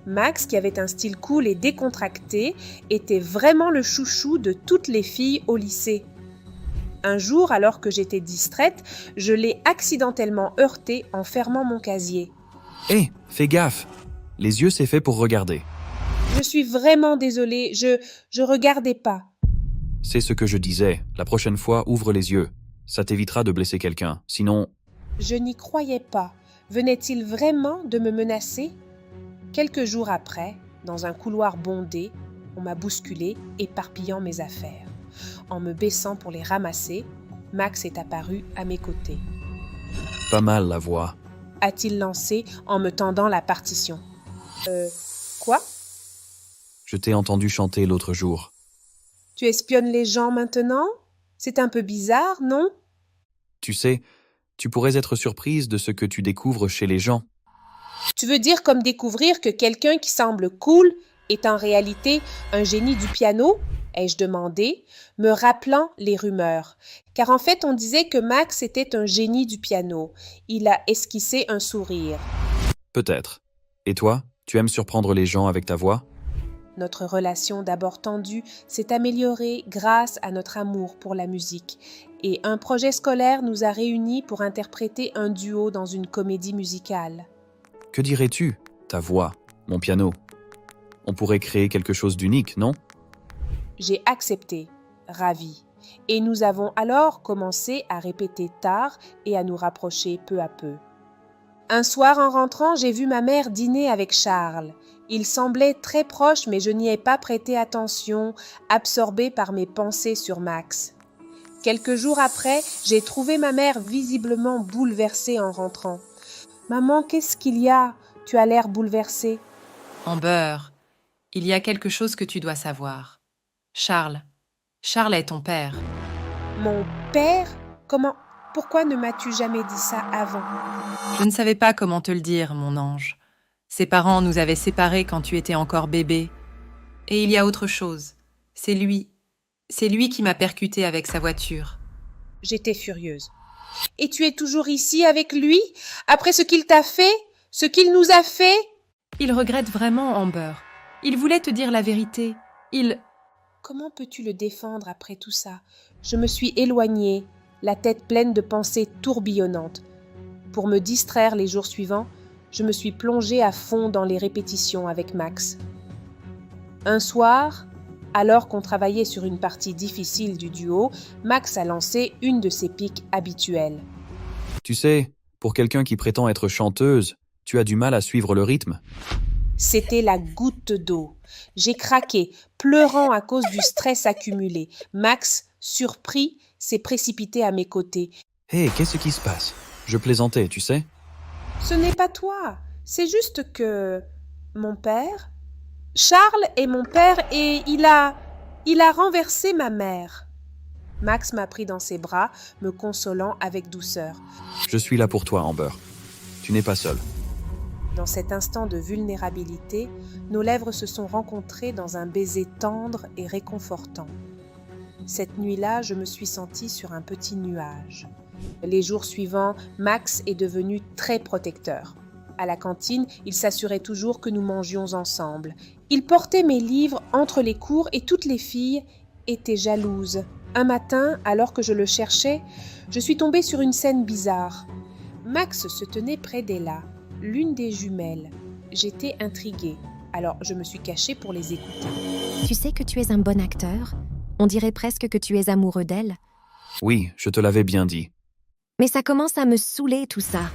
Speaker 1: Max, qui avait un style cool et décontracté, était vraiment le chouchou de toutes les filles au lycée. Un jour, alors que j'étais distraite, je l'ai accidentellement heurté en fermant mon casier.
Speaker 6: Hé, fais gaffe. Les yeux, c'est fait pour regarder.
Speaker 1: Je suis vraiment désolée, je regardais pas.
Speaker 6: C'est ce que je disais. La prochaine fois, ouvre les yeux. Ça t'évitera de blesser quelqu'un. Sinon...
Speaker 1: Je n'y croyais pas. Venait-il vraiment de me menacer? Quelques jours après, dans un couloir bondé, on m'a bousculé, éparpillant mes affaires. En me baissant pour les ramasser, Max est apparu à mes côtés.
Speaker 6: Pas mal la voix.
Speaker 1: A-t-il lancé en me tendant la partition. Quoi?
Speaker 6: Je t'ai entendu chanter l'autre jour.
Speaker 1: Tu espionnes les gens maintenant? C'est un peu bizarre, non?
Speaker 6: Tu sais, tu pourrais être surprise de ce que tu découvres chez les gens.
Speaker 1: Tu veux dire comme découvrir que quelqu'un qui semble cool est en réalité un génie du piano? Ai-je demandé, me rappelant les rumeurs. Car en fait, on disait que Max était un génie du piano. Il a esquissé un sourire.
Speaker 6: Peut-être. Et toi, tu aimes surprendre les gens avec ta voix?
Speaker 1: Notre relation d'abord tendue s'est améliorée grâce à notre amour pour la musique. Et un projet scolaire nous a réunis pour interpréter un duo dans une comédie musicale.
Speaker 6: Que dirais-tu? Ta voix, mon piano. On pourrait créer quelque chose d'unique, non?
Speaker 1: J'ai accepté, ravie, et nous avons alors commencé à répéter tard et à nous rapprocher peu à peu. Un soir en rentrant, j'ai vu ma mère dîner avec Charles. Ils semblaient très proches, mais je n'y ai pas prêté attention, absorbée par mes pensées sur Max. Quelques jours après, j'ai trouvé ma mère visiblement bouleversée en rentrant. « Maman, qu'est-ce qu'il y a? Tu as l'air bouleversée. »
Speaker 2: Amber, il y a quelque chose que tu dois savoir. Charles est ton père.
Speaker 1: Mon père? Comment? Pourquoi ne m'as-tu jamais dit ça avant?
Speaker 2: Je ne savais pas comment te le dire, mon ange. Ses parents nous avaient séparés quand tu étais encore bébé. Et il y a autre chose. C'est lui qui m'a percuté avec sa voiture.
Speaker 1: J'étais furieuse. Et tu es toujours ici avec lui? Après ce qu'il t'a fait? Ce qu'il nous a fait?
Speaker 2: Il regrette vraiment, Amber. Il voulait te dire la vérité.
Speaker 1: Comment peux-tu le défendre après tout ça? Je me suis éloignée, la tête pleine de pensées tourbillonnantes. Pour me distraire les jours suivants, je me suis plongée à fond dans les répétitions avec Max. Un soir, alors qu'on travaillait sur une partie difficile du duo, Max a lancé une de ses piques habituelles.
Speaker 6: Tu sais, pour quelqu'un qui prétend être chanteuse, tu as du mal à suivre le rythme.
Speaker 1: C'était la goutte d'eau. J'ai craqué, pleurant à cause du stress accumulé. Max, surpris, s'est précipité à mes côtés.
Speaker 6: Hé, qu'est-ce qui se passe? Je plaisantais, tu sais.
Speaker 1: Ce n'est pas toi, c'est juste que... Mon père? Charles est mon père et il a renversé ma mère. Max m'a pris dans ses bras, me consolant avec douceur.
Speaker 6: Je suis là pour toi, Amber. Tu n'es pas seule.
Speaker 1: Dans cet instant de vulnérabilité, nos lèvres se sont rencontrées dans un baiser tendre et réconfortant. Cette nuit-là, je me suis sentie sur un petit nuage. Les jours suivants, Max est devenu très protecteur. À la cantine, il s'assurait toujours que nous mangions ensemble. Il portait mes livres entre les cours et toutes les filles étaient jalouses. Un matin, alors que je le cherchais, je suis tombée sur une scène bizarre. Max se tenait près d'Ella, l'une des jumelles. J'étais intriguée, alors je me suis cachée pour les écouter.
Speaker 9: Tu sais que tu es un bon acteur? On dirait presque que tu es amoureux d'elle.
Speaker 6: Oui, je te l'avais bien dit.
Speaker 9: Mais ça commence à me saouler tout ça.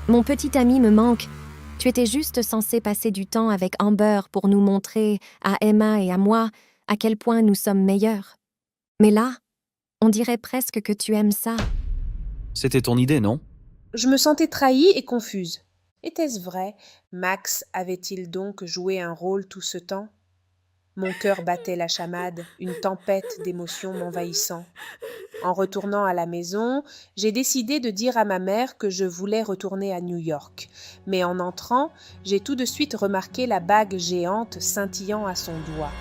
Speaker 9: Mon petit ami me manque. Tu étais juste censé passer du temps avec Amber pour nous montrer, à Emma et à moi, à quel point nous sommes meilleurs. Mais là, on dirait presque que tu aimes ça.
Speaker 6: C'était ton idée, non?
Speaker 1: Je me sentais trahie et confuse. Était-ce vrai? Max avait-il donc joué un rôle tout ce temps? Mon cœur battait la chamade, une tempête d'émotions m'envahissant. En retournant à la maison, j'ai décidé de dire à ma mère que je voulais retourner à New York. Mais en entrant, j'ai tout de suite remarqué la bague géante scintillant à son doigt.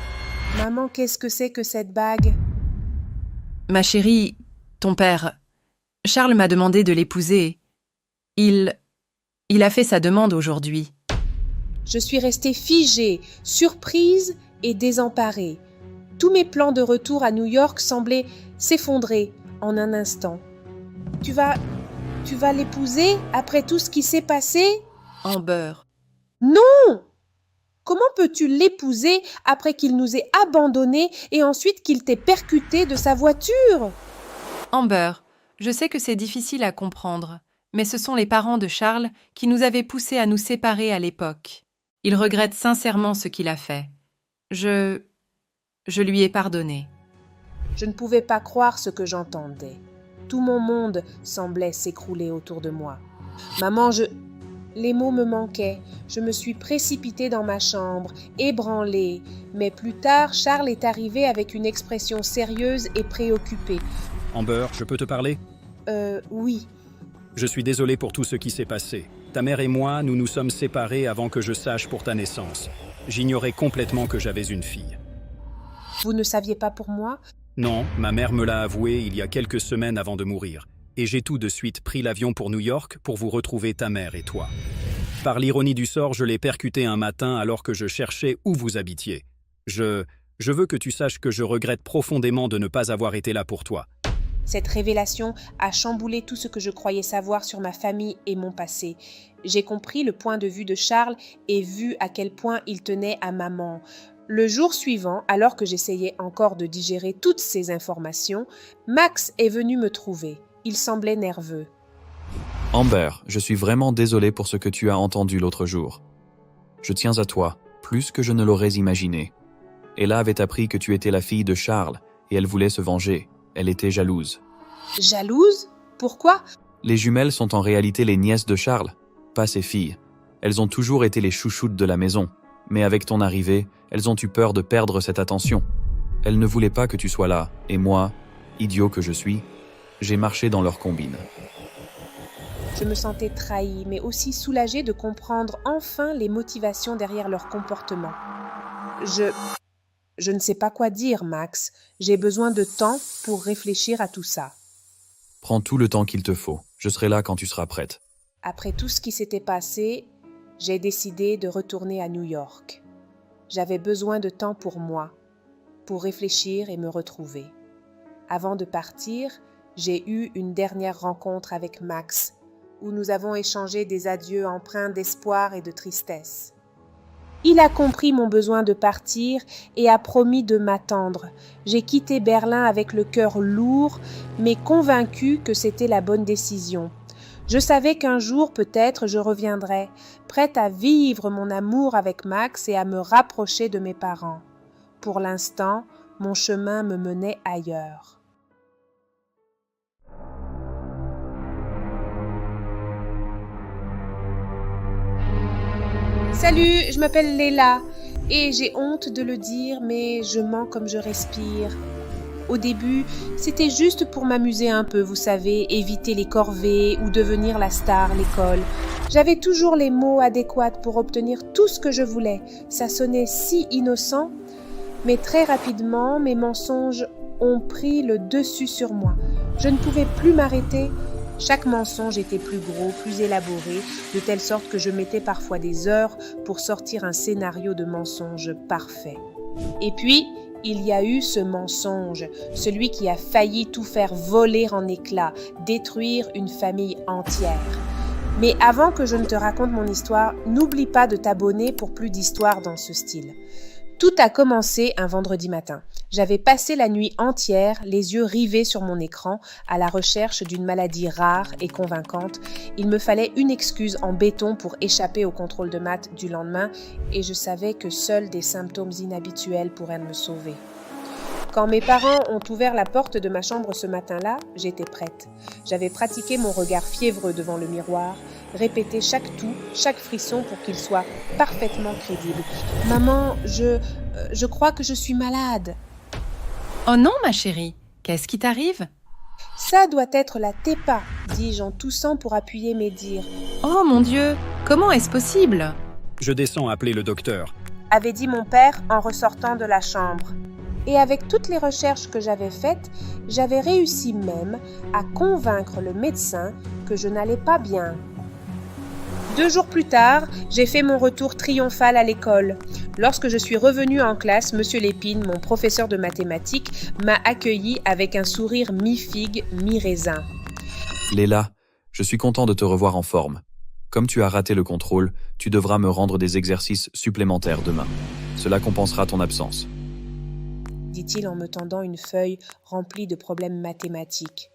Speaker 1: « Maman, qu'est-ce que c'est que cette bague ?»
Speaker 2: Ma chérie, ton père, Charles m'a demandé de l'épouser. Il a fait sa demande aujourd'hui.
Speaker 1: Je suis restée figée, surprise et désemparée. Tous mes plans de retour à New York semblaient s'effondrer en un instant. Tu vas l'épouser après tout ce qui s'est passé?
Speaker 2: Amber.
Speaker 1: Non! Comment peux-tu l'épouser après qu'il nous ait abandonnés et ensuite qu'il t'ait percuté de sa voiture?
Speaker 2: Amber, je sais que c'est difficile à comprendre, mais ce sont les parents de Charles qui nous avaient poussés à nous séparer à l'époque. Il regrette sincèrement ce qu'il a fait. Je lui ai pardonné.
Speaker 1: Je ne pouvais pas croire ce que j'entendais. Tout mon monde semblait s'écrouler autour de moi. Maman, Les mots me manquaient. Je me suis précipitée dans ma chambre, ébranlée. Mais plus tard, Charles est arrivé avec une expression sérieuse et préoccupée.
Speaker 3: Amber, je peux te parler?
Speaker 1: Oui.
Speaker 3: Je suis désolé pour tout ce qui s'est passé. Ta mère et moi, nous nous sommes séparés avant que je sache pour ta naissance. J'ignorais complètement que j'avais une fille.
Speaker 1: Vous ne saviez pas pour moi?
Speaker 3: Non, ma mère me l'a avoué il y a quelques semaines avant de mourir. Et j'ai tout de suite pris l'avion pour New York pour vous retrouver ta mère et toi. Par l'ironie du sort, je l'ai percuté un matin alors que je cherchais où vous habitiez. Je veux que tu saches que je regrette profondément de ne pas avoir été là pour toi.
Speaker 1: Cette révélation a chamboulé tout ce que je croyais savoir sur ma famille et mon passé. J'ai compris le point de vue de Charles et vu à quel point il tenait à maman. Le jour suivant, alors que j'essayais encore de digérer toutes ces informations, Max est venu me trouver. Il semblait nerveux.
Speaker 6: Amber, je suis vraiment désolé pour ce que tu as entendu l'autre jour. Je tiens à toi, plus que je ne l'aurais imaginé. Ella avait appris que tu étais la fille de Charles, et elle voulait se venger. Elle était jalouse.
Speaker 1: Jalouse? Pourquoi?
Speaker 6: Les jumelles sont en réalité les nièces de Charles, pas ses filles. Elles ont toujours été les chouchoutes de la maison, mais avec ton arrivée, elles ont eu peur de perdre cette attention. Elles ne voulaient pas que tu sois là, et moi, idiot que je suis, j'ai marché dans leur combine.
Speaker 1: Je me sentais trahie, mais aussi soulagée de comprendre enfin les motivations derrière leur comportement. Je ne sais pas quoi dire, Max. J'ai besoin de temps pour réfléchir à tout ça.
Speaker 6: Prends tout le temps qu'il te faut. Je serai là quand tu seras prête.
Speaker 1: Après tout ce qui s'était passé, j'ai décidé de retourner à New York. J'avais besoin de temps pour moi, pour réfléchir et me retrouver. Avant de partir, j'ai eu une dernière rencontre avec Max, où nous avons échangé des adieux empreints d'espoir et de tristesse. Il a compris mon besoin de partir et a promis de m'attendre. J'ai quitté Berlin avec le cœur lourd, mais convaincue que c'était la bonne décision. Je savais qu'un jour, peut-être, je reviendrais, prête à vivre mon amour avec Max et à me rapprocher de mes parents. Pour l'instant, mon chemin me menait ailleurs. Salut, je m'appelle Léla et j'ai honte de le dire, mais je mens comme je respire. Au début, c'était juste pour m'amuser un peu, vous savez, éviter les corvées ou devenir la star à l'école. J'avais toujours les mots adéquats pour obtenir tout ce que je voulais. Ça sonnait si innocent, mais très rapidement, mes mensonges ont pris le dessus sur moi. Je ne pouvais plus m'arrêter. Chaque mensonge était plus gros, plus élaboré, de telle sorte que je mettais parfois des heures pour sortir un scénario de mensonge parfait. Et puis, il y a eu ce mensonge, celui qui a failli tout faire voler en éclats, détruire une famille entière. Mais avant que je ne te raconte mon histoire, n'oublie pas de t'abonner pour plus d'histoires dans ce style. Tout a commencé un vendredi matin. J'avais passé la nuit entière, les yeux rivés sur mon écran, à la recherche d'une maladie rare et convaincante. Il me fallait une excuse en béton pour échapper au contrôle de maths du lendemain, et je savais que seuls des symptômes inhabituels pourraient me sauver. Quand mes parents ont ouvert la porte de ma chambre ce matin-là, j'étais prête. J'avais pratiqué mon regard fiévreux devant le miroir, répété chaque toux, chaque frisson pour qu'il soit parfaitement crédible. « Maman, je crois que je suis malade. »
Speaker 2: Oh non, ma chérie, qu'est-ce qui t'arrive?
Speaker 1: Ça doit être la TEPA, dis-je en toussant pour appuyer mes dires.
Speaker 2: Oh mon Dieu, comment est-ce possible?
Speaker 3: Je descends appeler le docteur.
Speaker 1: Avait dit mon père en ressortant de la chambre. Et avec toutes les recherches que j'avais faites, j'avais réussi même à convaincre le médecin que je n'allais pas bien. 2 jours plus tard, j'ai fait mon retour triomphal à l'école. Lorsque je suis revenue en classe, Monsieur Lépine, mon professeur de mathématiques, m'a accueilli avec un sourire mi-figue, mi-raisin.
Speaker 6: Léla, je suis content de te revoir en forme. Comme tu as raté le contrôle, tu devras me rendre des exercices supplémentaires demain. Cela compensera ton absence.
Speaker 1: Dit-il en me tendant une feuille remplie de problèmes mathématiques.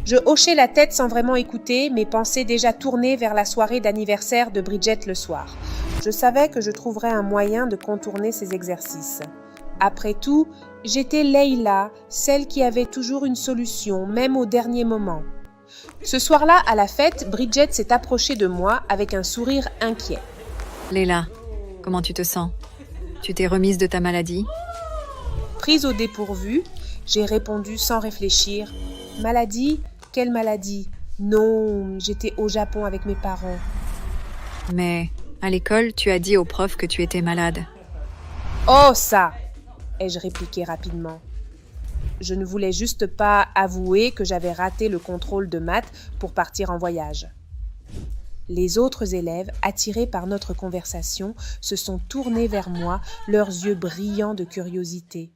Speaker 1: Je hochai la tête sans vraiment écouter, mes pensées déjà tournées vers la soirée d'anniversaire de Bridget le soir. Je savais que je trouverais un moyen de contourner ces exercices. Après tout, j'étais Leila, celle qui avait toujours une solution, même au dernier moment. Ce soir-là, à la fête, Bridget s'est approchée de moi avec un sourire inquiet.
Speaker 2: Leila, comment tu te sens? Tu t'es remise de ta maladie?
Speaker 1: Prise au dépourvu, j'ai répondu sans réfléchir. Maladie? Quelle maladie? Non, j'étais au Japon avec mes parents.
Speaker 2: Mais à l'école, tu as dit au prof que tu étais malade.
Speaker 1: Oh ça! Ai-je répliqué rapidement. Je ne voulais juste pas avouer que j'avais raté le contrôle de maths pour partir en voyage. Les autres élèves, attirés par notre conversation, se sont tournés vers moi, leurs yeux brillants de curiosité.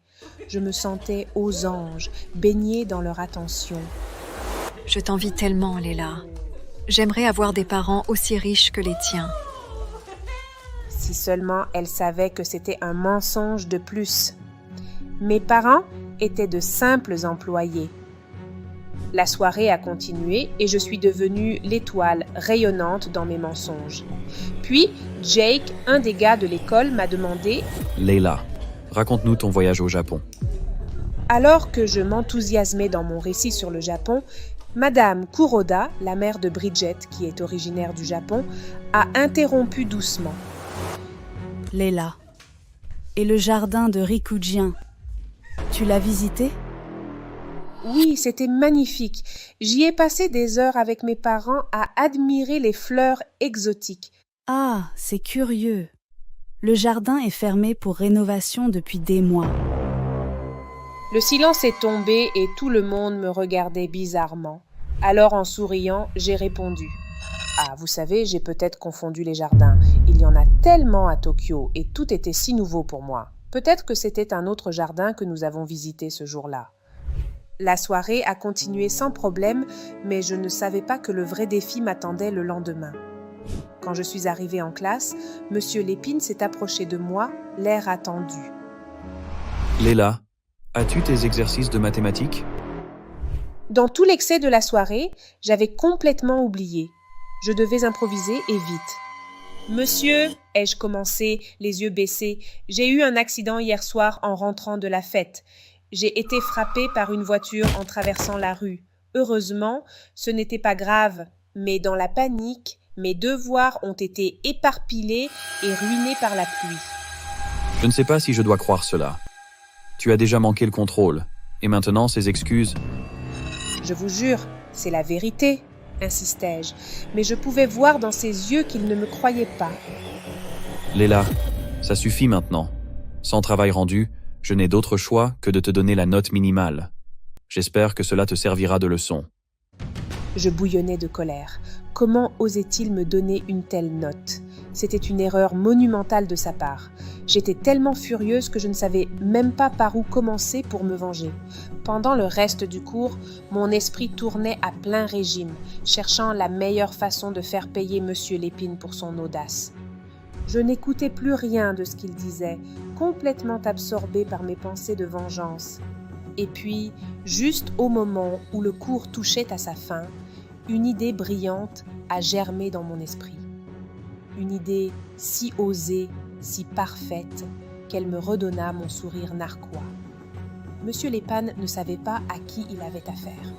Speaker 1: Je me sentais aux anges, baignée dans leur attention.
Speaker 2: Je t'envie tellement, Leila. J'aimerais avoir des parents aussi riches que les tiens.
Speaker 1: Si seulement elles savaient que c'était un mensonge de plus. Mes parents étaient de simples employés. La soirée a continué et je suis devenue l'étoile rayonnante dans mes mensonges. Puis, Jake, un des gars de l'école, m'a demandé
Speaker 6: « Leila, raconte-nous ton voyage au Japon. »
Speaker 1: Alors que je m'enthousiasmais dans mon récit sur le Japon, Madame Kuroda, la mère de Bridget, qui est originaire du Japon, a interrompu doucement.
Speaker 10: « Leila, et le jardin de Rikujien, tu l'as visité ? »
Speaker 1: Oui, c'était magnifique. J'y ai passé des heures avec mes parents à admirer les fleurs exotiques.
Speaker 10: Ah, c'est curieux. Le jardin est fermé pour rénovation depuis des mois.
Speaker 1: Le silence est tombé et tout le monde me regardait bizarrement. Alors, en souriant, j'ai répondu. Ah, vous savez, j'ai peut-être confondu les jardins. Il y en a tellement à Tokyo et tout était si nouveau pour moi. Peut-être que c'était un autre jardin que nous avons visité ce jour-là. La soirée a continué sans problème, mais je ne savais pas que le vrai défi m'attendait le lendemain. Quand je suis arrivée en classe, Monsieur Lépine s'est approché de moi, l'air attendu.
Speaker 6: « Leila, as-tu tes exercices de mathématiques ?»
Speaker 1: Dans tout l'excès de la soirée, j'avais complètement oublié. Je devais improviser et vite. « Monsieur, ai-je commencé, les yeux baissés, j'ai eu un accident hier soir en rentrant de la fête. J'ai été frappée par une voiture en traversant la rue. Heureusement, ce n'était pas grave, mais dans la panique, mes devoirs ont été éparpillés et ruinés par la pluie. »
Speaker 6: Je ne sais pas si je dois croire cela. Tu as déjà manqué le contrôle. Et maintenant, ces excuses...
Speaker 1: Je vous jure, c'est la vérité, insistai-je, mais je pouvais voir dans ses yeux qu'il ne me croyait pas.
Speaker 6: Leila, ça suffit maintenant. Sans travail rendu, je n'ai d'autre choix que de te donner la note minimale. J'espère que cela te servira de leçon.
Speaker 1: Je bouillonnais de colère. Comment osait-il me donner une telle note? C'était une erreur monumentale de sa part. J'étais tellement furieuse que je ne savais même pas par où commencer pour me venger. Pendant le reste du cours, mon esprit tournait à plein régime, cherchant la meilleure façon de faire payer Monsieur Lépine pour son audace. Je n'écoutais plus rien de ce qu'il disait, complètement absorbée par mes pensées de vengeance. Et puis, juste au moment où le cours touchait à sa fin, une idée brillante a germé dans mon esprit. Une idée si osée, si parfaite, qu'elle me redonna mon sourire narquois. Monsieur Lépine ne savait pas à qui il avait affaire.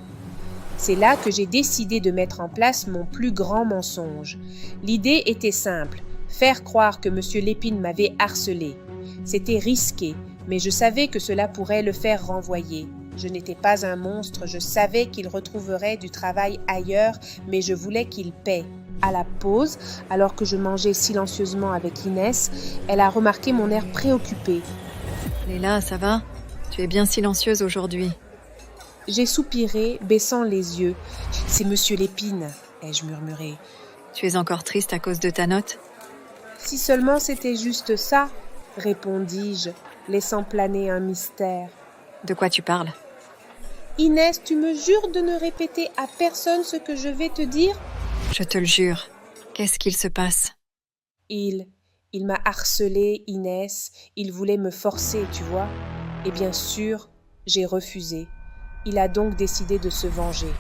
Speaker 1: C'est là que j'ai décidé de mettre en place mon plus grand mensonge. L'idée était simple, faire croire que Monsieur Lépine m'avait harcelé. C'était risqué, mais je savais que cela pourrait le faire renvoyer. Je n'étais pas un monstre, je savais qu'il retrouverait du travail ailleurs, mais je voulais qu'il paie. À la pause, alors que je mangeais silencieusement avec Inès, elle a remarqué mon air préoccupé.
Speaker 2: « Leila, ça va? Tu es bien silencieuse aujourd'hui. »
Speaker 1: J'ai soupiré, baissant les yeux. « C'est Monsieur Lépine, » ai-je murmuré.
Speaker 2: « Tu es encore triste à cause de ta note? »
Speaker 1: « Si seulement c'était juste ça, » répondis-je, laissant planer un mystère.
Speaker 2: « De quoi tu parles? »
Speaker 1: « Inès, tu me jures de ne répéter à personne ce que je vais te dire? »
Speaker 2: « Je te le jure. Qu'est-ce qu'il se passe? »
Speaker 1: Il m'a harcelée, Inès. Il voulait me forcer, tu vois. Et bien sûr, j'ai refusé. Il a donc décidé de se venger.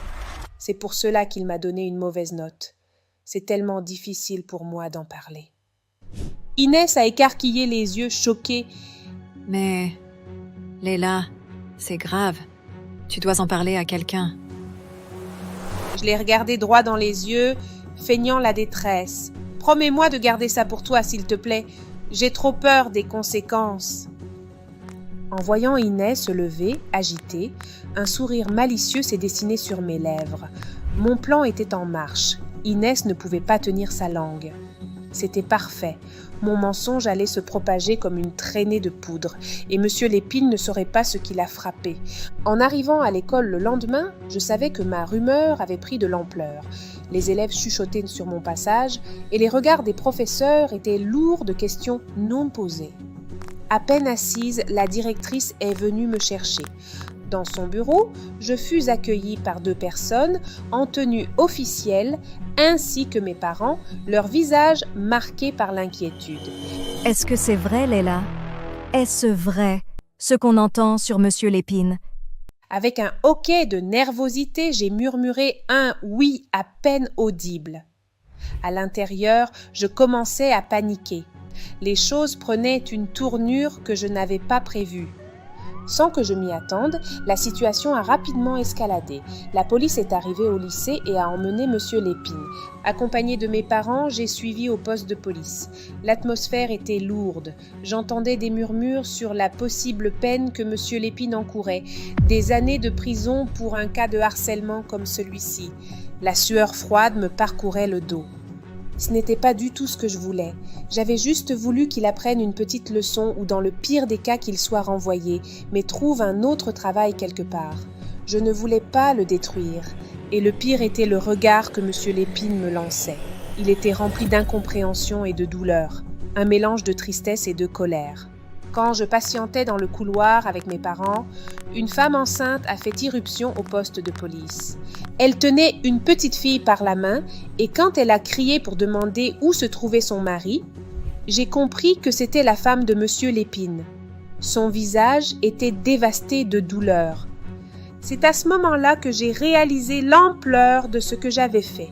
Speaker 1: C'est pour cela qu'il m'a donné une mauvaise note. C'est tellement difficile pour moi d'en parler. Inès a écarquillé les yeux choqués.
Speaker 11: Mais, Leila, c'est grave. Tu dois en parler à quelqu'un.
Speaker 1: Je l'ai regardé droit dans les yeux, feignant la détresse. Promets-moi de garder ça pour toi, s'il te plaît. J'ai trop peur des conséquences. En voyant Inès se lever, agitée, un sourire malicieux s'est dessiné sur mes lèvres. Mon plan était en marche. Inès ne pouvait pas tenir sa langue. C'était parfait. Mon mensonge allait se propager comme une traînée de poudre, et Monsieur Lépine ne saurait pas ce qui l'a frappé. En arrivant à l'école le lendemain, je savais que ma rumeur avait pris de l'ampleur. Les élèves chuchotaient sur mon passage, et les regards des professeurs étaient lourds de questions non posées. À peine assise, la directrice est venue me chercher. Dans son bureau, je fus accueillie par 2 personnes en tenue officielle, ainsi que mes parents, leurs visages marqués par l'inquiétude.
Speaker 5: Est-ce que c'est vrai, Leila? Est-ce vrai, ce qu'on entend sur Monsieur Lépine?
Speaker 1: Avec un hoquet de nervosité, j'ai murmuré un oui à peine audible. À l'intérieur, je commençais à paniquer. Les choses prenaient une tournure que je n'avais pas prévue. Sans que je m'y attende, la situation a rapidement escaladé. La police est arrivée au lycée et a emmené Monsieur Lépine. Accompagnée de mes parents, j'ai suivi au poste de police. L'atmosphère était lourde. J'entendais des murmures sur la possible peine que Monsieur Lépine encourait, des années de prison pour un cas de harcèlement comme celui-ci. La sueur froide me parcourait le dos. Ce n'était pas du tout ce que je voulais. J'avais juste voulu qu'il apprenne une petite leçon ou dans le pire des cas qu'il soit renvoyé, mais trouve un autre travail quelque part. Je ne voulais pas le détruire. Et le pire était le regard que Monsieur Lépine me lançait. Il était rempli d'incompréhension et de douleur, un mélange de tristesse et de colère. Quand je patientais dans le couloir avec mes parents, une femme enceinte a fait irruption au poste de police. Elle tenait une petite fille par la main et quand elle a crié pour demander où se trouvait son mari, j'ai compris que c'était la femme de Monsieur Lépine. Son visage était dévasté de douleur. C'est à ce moment-là que j'ai réalisé l'ampleur de ce que j'avais fait.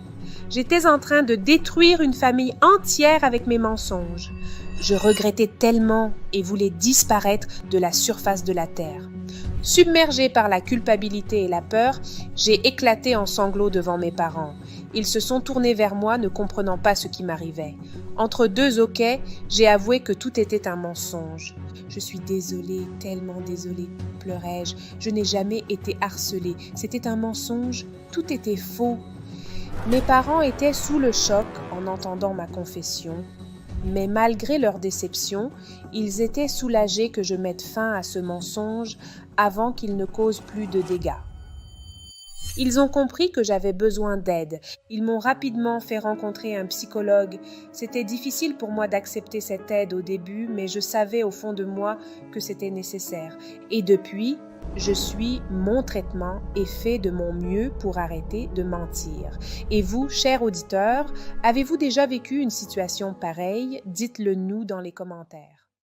Speaker 1: J'étais en train de détruire une famille entière avec mes mensonges. Je regrettais tellement et voulais disparaître de la surface de la terre. Submergée par la culpabilité et la peur, j'ai éclaté en sanglots devant mes parents. Ils se sont tournés vers moi, ne comprenant pas ce qui m'arrivait. Entre 2 hoquets, j'ai avoué que tout était un mensonge. « Je suis désolée, tellement désolée, pleurai-je. Je n'ai jamais été harcelée. C'était un mensonge, tout était faux. » Mes parents étaient sous le choc en entendant ma confession. Mais malgré leur déception, ils étaient soulagés que je mette fin à ce mensonge avant qu'il ne cause plus de dégâts. Ils ont compris que j'avais besoin d'aide. Ils m'ont rapidement fait rencontrer un psychologue. C'était difficile pour moi d'accepter cette aide au début, mais je savais au fond de moi que c'était nécessaire. Et depuis, je suis mon traitement et fais de mon mieux pour arrêter de mentir. Et vous, chers auditeurs, avez-vous déjà vécu une situation pareille? Dites-le nous dans les commentaires.